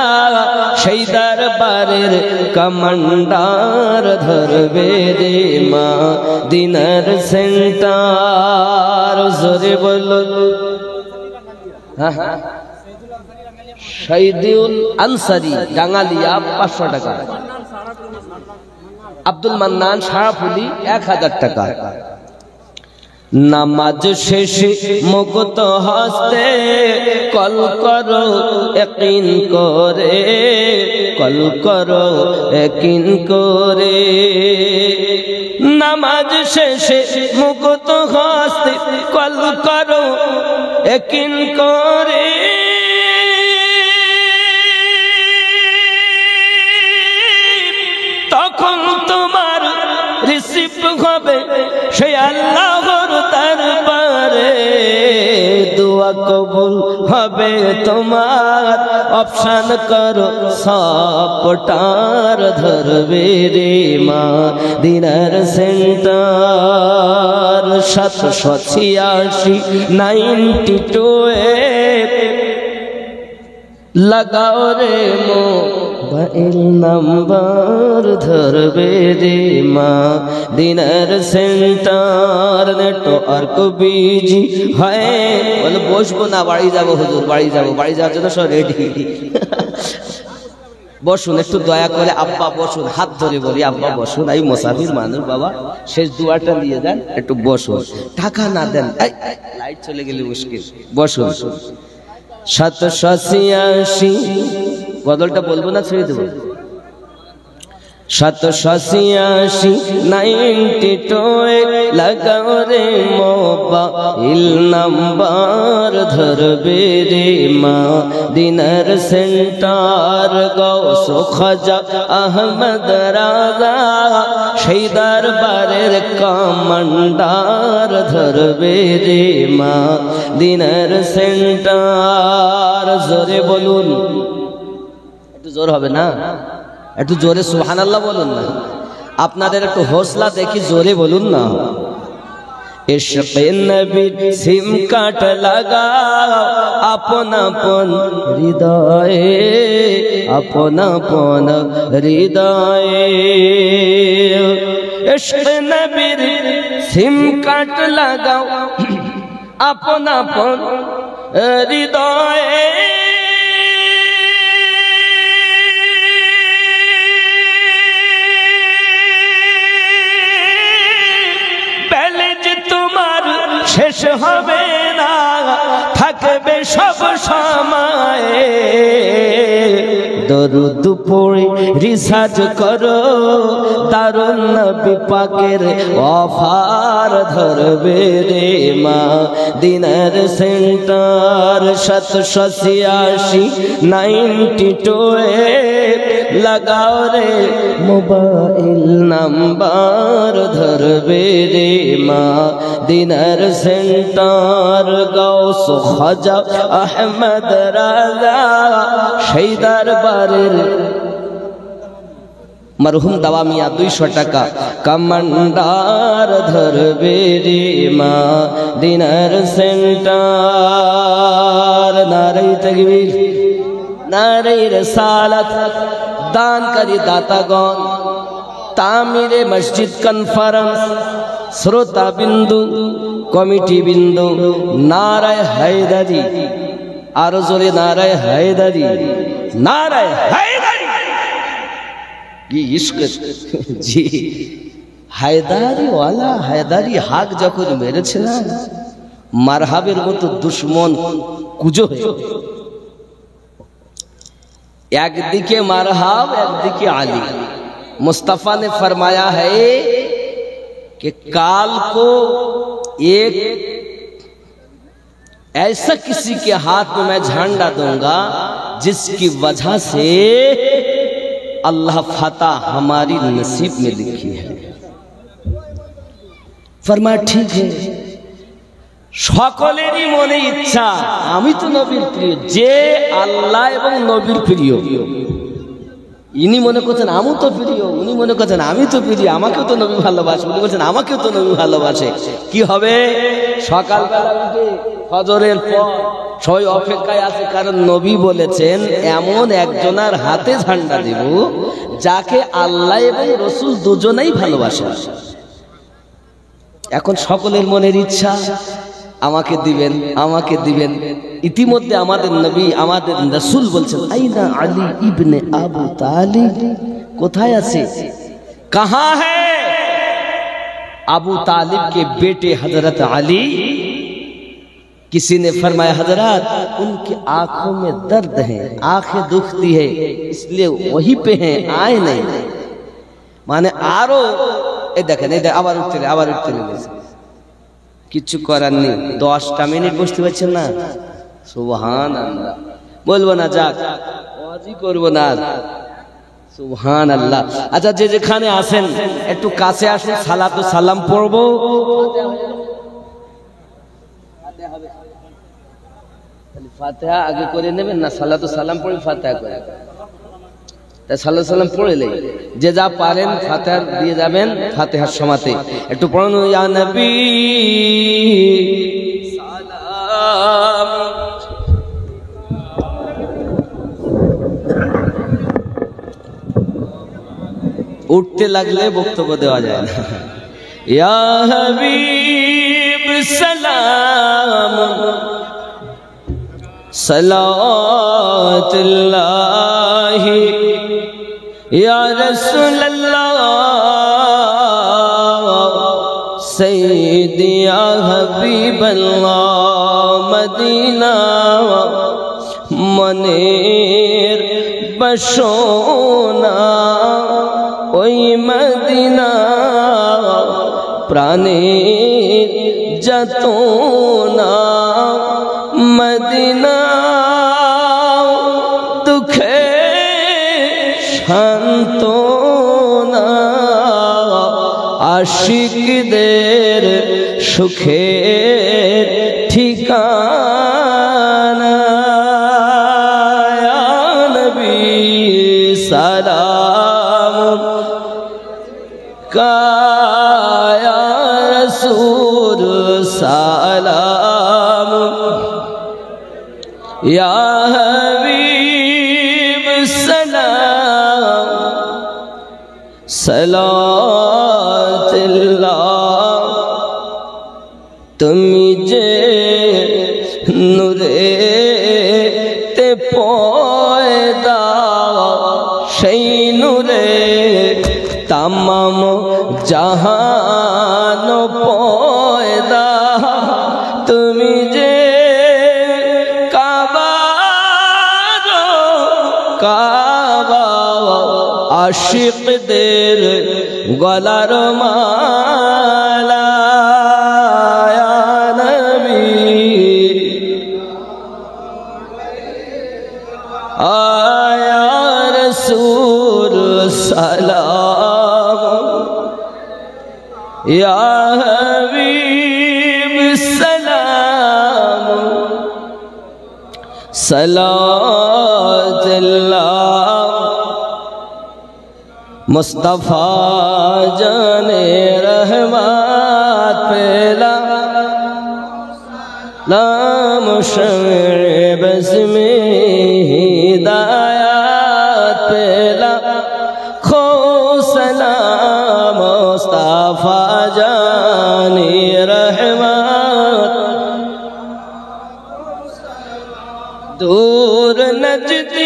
সেই দরবারের কমান্ডার, ধরবে রে মদিনার সেন্টার। জোরে বলুন। শহীদুল আনসারী ডাঙ্গালিয়া 500 টাকা, আব্দুল মান্নান সারাফুলি 1000 টাকা। নামাজ শেষে মুক্ত হস্তে কল করো ইয়াকিন করে, কল করো ইয়াকিন করে। নামাজ শেষে মুক্ত হস্তে কল করো ইয়াকিন করে। তখন তোমার রিসিভ হবে সেই আল্লাহর দরবারে, দোয়া কবুল হবে তোমার। অপশন করো সাপটার ধরবে রে মা দিনার সেন্টার। 786 92 লাগাও রে মোবাইল নাম্বার ধরবে রে মা দিনার সেন্টার। নেটওয়ার্ক বিজি হয় বলে বসবো না, বাড়ি যাবো হুজুর, বাড়ি যাবো, বাড়ি যাওয়ার জন্য সব রেডি। বসুন একটু দয়া করে, আব্বা বসুন, হাত ধরে বলি আব্বা বসুন, এই মুসাফির মানুষ বাবা, শেষ দুয়ারটা দিয়ে দেন, একটু বসুন। টাকা না দেন লাইট চলে গেলে মুশকিল, বসুন। 786 বদলটা বলবো না ছেড়ে দেবো। 786 92 লাগাও রে মোবাইল নাম্বার ধরবে রে মা দিনার সেন্টার। গৌস খাজা আহমদ রাজা সেই দরবারের কমান্ডার ধরবে রে মা দিনার সেন্টার। জোরে বলুন, একটু জোর হবে না, একটু জোরে সুবহানাল্লাহ বলুন না। আপনাদের একটু হৌসলা দেখি, জোরে বলুন না। ইশকে নবী সিম কাট লাগা আপন আপন হৃদয়ে, আপন আপন হৃদয়ে। ইশকে নবীর সিম কাট লাগাও আপন আপন হৃদয়ে। শেষ হবে না, থাকবে সব সময়। দরুদ পড়ে রিসার্চ করো, দারুন নবী পাকের অফার ধরবে রে মা দিনার সেন্টার। 786 92 লাগাও রে মোবাইল নাম্বার ধরবে রে মা দিনার সেন্টার। গৌস খাজা আহমদ রাজা সেই দরবারের মরহুম দাওয়া মিয়া 200 টাকা কমান্ডার ধরবে রে মা দিনার সেন্টার। নারে তাকবীর, নারে রিসালাত। দানকারী দাতাগণ, তামিরে মসজিদ কনফারেন্স, শ্রোতা বিন্দু, কমিটি বিন্দু, নারায় হায়দারি, আরো জোরে নারায় হায়দারি, নারায় হায়দারি। ইশক জি হায়দারি ওয়ালা, হায়দারি হাক যখন মেরেছে না, মারহাবের মতো দুশ্মন কুজো হয়ে। একদিকে মারহাব, একদিকে আলী। मुस्तफा ने फरमाया है कि काल को एक ऐसा किसी के हाथ में मैं झंडा दूंगा जिसकी वजह से अल्लाह फतह हमारी नसीब में लिखी है। फरमाया ठीक है, সকলেরই মনে ইচ্ছা আমি তো নবীর প্রিয়, যে আল্লাহ এবং নবীর প্রিয়। ইনি মনে করছেন আমি তো প্রিয়, উনি মনে করছেন আমি তো প্রিয়, আমাকেও তো নবী ভালোবাসে, উনি বলছেন আমাকেও তো নবী ভালোবাসে। কি হবে? সকালবেলা উঠে ফজরের পর সবাই অপেক্ষায় আছে, কারণ নবী বলেছেন এমন একজনের হাতে ঝান্ডা দেব যাকে আল্লাহ এবং রসুল দুজনেই ভালোবাসে। এখন সকলের মনের ইচ্ছা আমাকে দিবেন, আমাকে দিবেন। ইতিমধ্যে আমাদের নবী, আমাদের রাসূল বলছেন, আইনা আলী ইবনে আবু তালিব, কোথায় আছে, कहां है अबू तालिब के बेटे हजरत अली। किसी ने फरमाया हजरत उनकी आंखों में दर्द है, आंखें दुखती है, इसलिए वहीं पे हैं, आए नहीं। माने आरो ए देखें আবার উঠতে কিছু করার নেই। 10টা মিনিট বসতে পারছেন না, সুবহানাল্লাহ বলবো না, যাক ওয়াজি করবো না, সুবহানাল্লাহ। আচ্ছা, যে যেখানে আছেন একটু কাছে আসুন, সালাত ও সালাম পড়বো। ফাতিহা আগে করে নেবেন না, সালাত ও সালাম পড়ে ফাতিহা করে, তাই সালাত সালাম পড়ে নেই। যে যা পারেন ফাতিহা দিয়ে যাবেন, ফাতিহার সমাতে একটু পড়ুন, ইয়া নবী সালাম। উঠতে লাগলে বক্তব্য দেওয়া যায় না। ইয়া হাবিব সালাম সালাতুল্লাহি ইয়া রাসূলুল্লাহ সাইয়্যিদি ইয়া হাবিবাল্লাহ মদিনা মনের বসোনা ওই মদিনা প্রাণের যতনা মদিনা দুঃখে শান্তনা আশিকদের সুখের ঠিকানা ইয়া নবী সালাম কায়া রসূল সালাম ইয়া হাবিব সালাম সালাতুল্লাহ তুমি যে নূরে তে পয়দা সেই নূরে तमाम जहान पयदा तुमी जे काबा आशिकदेर गलार माला या नबी आया रसूल सलाम या हबीब सलाम सलातुल्लाह मुस्तफा जाने रहमत पेला नाम शबस में हिदायत पेला खो सलाम मुस्तफा जाने रहमत दूर नजदीक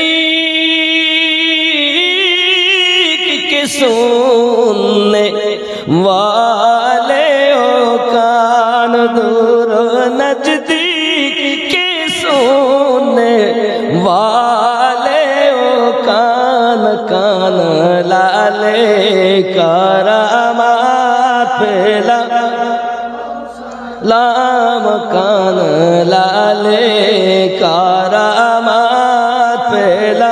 के सुनने वाले ओ कान दूर नजदीक के सुनने वाले ओ कान कान लाले करामात पेला लाम कान लाले करामात पेला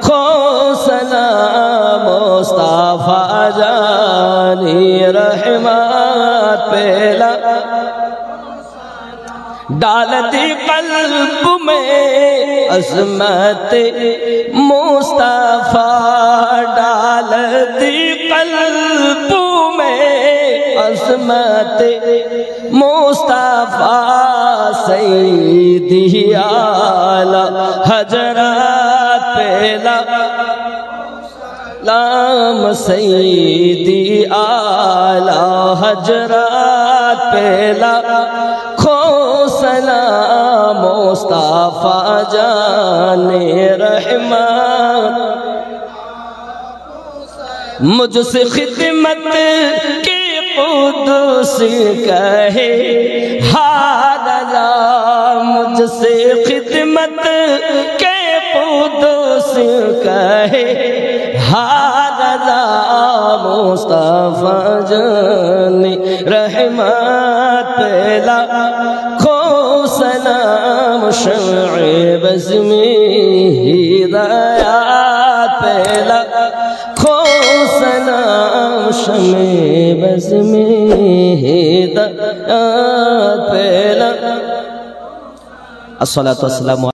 खो सलाम मुस्तफा जानी रहमत पेला डाल दी कल्ब में अज़मत मुस्तफा डाल दी कल्ब में अज़मत मुस्तफा सैयदी आला हजरत पेला लाम सैयदी आला हजरत पेला खो मुस्तफा जाने रहमत मुझसे खिदमत के कुदस कहे हादरा मुझसे खिदमत के कुदस कहे हादरा मुस्तफा जाने रहमत पेला खो सलाम शम्ए बज़ में हिदायत पेला खो सलाम शम्ए बज़ में हिदायत पेला अस्सलातु वस्सलामु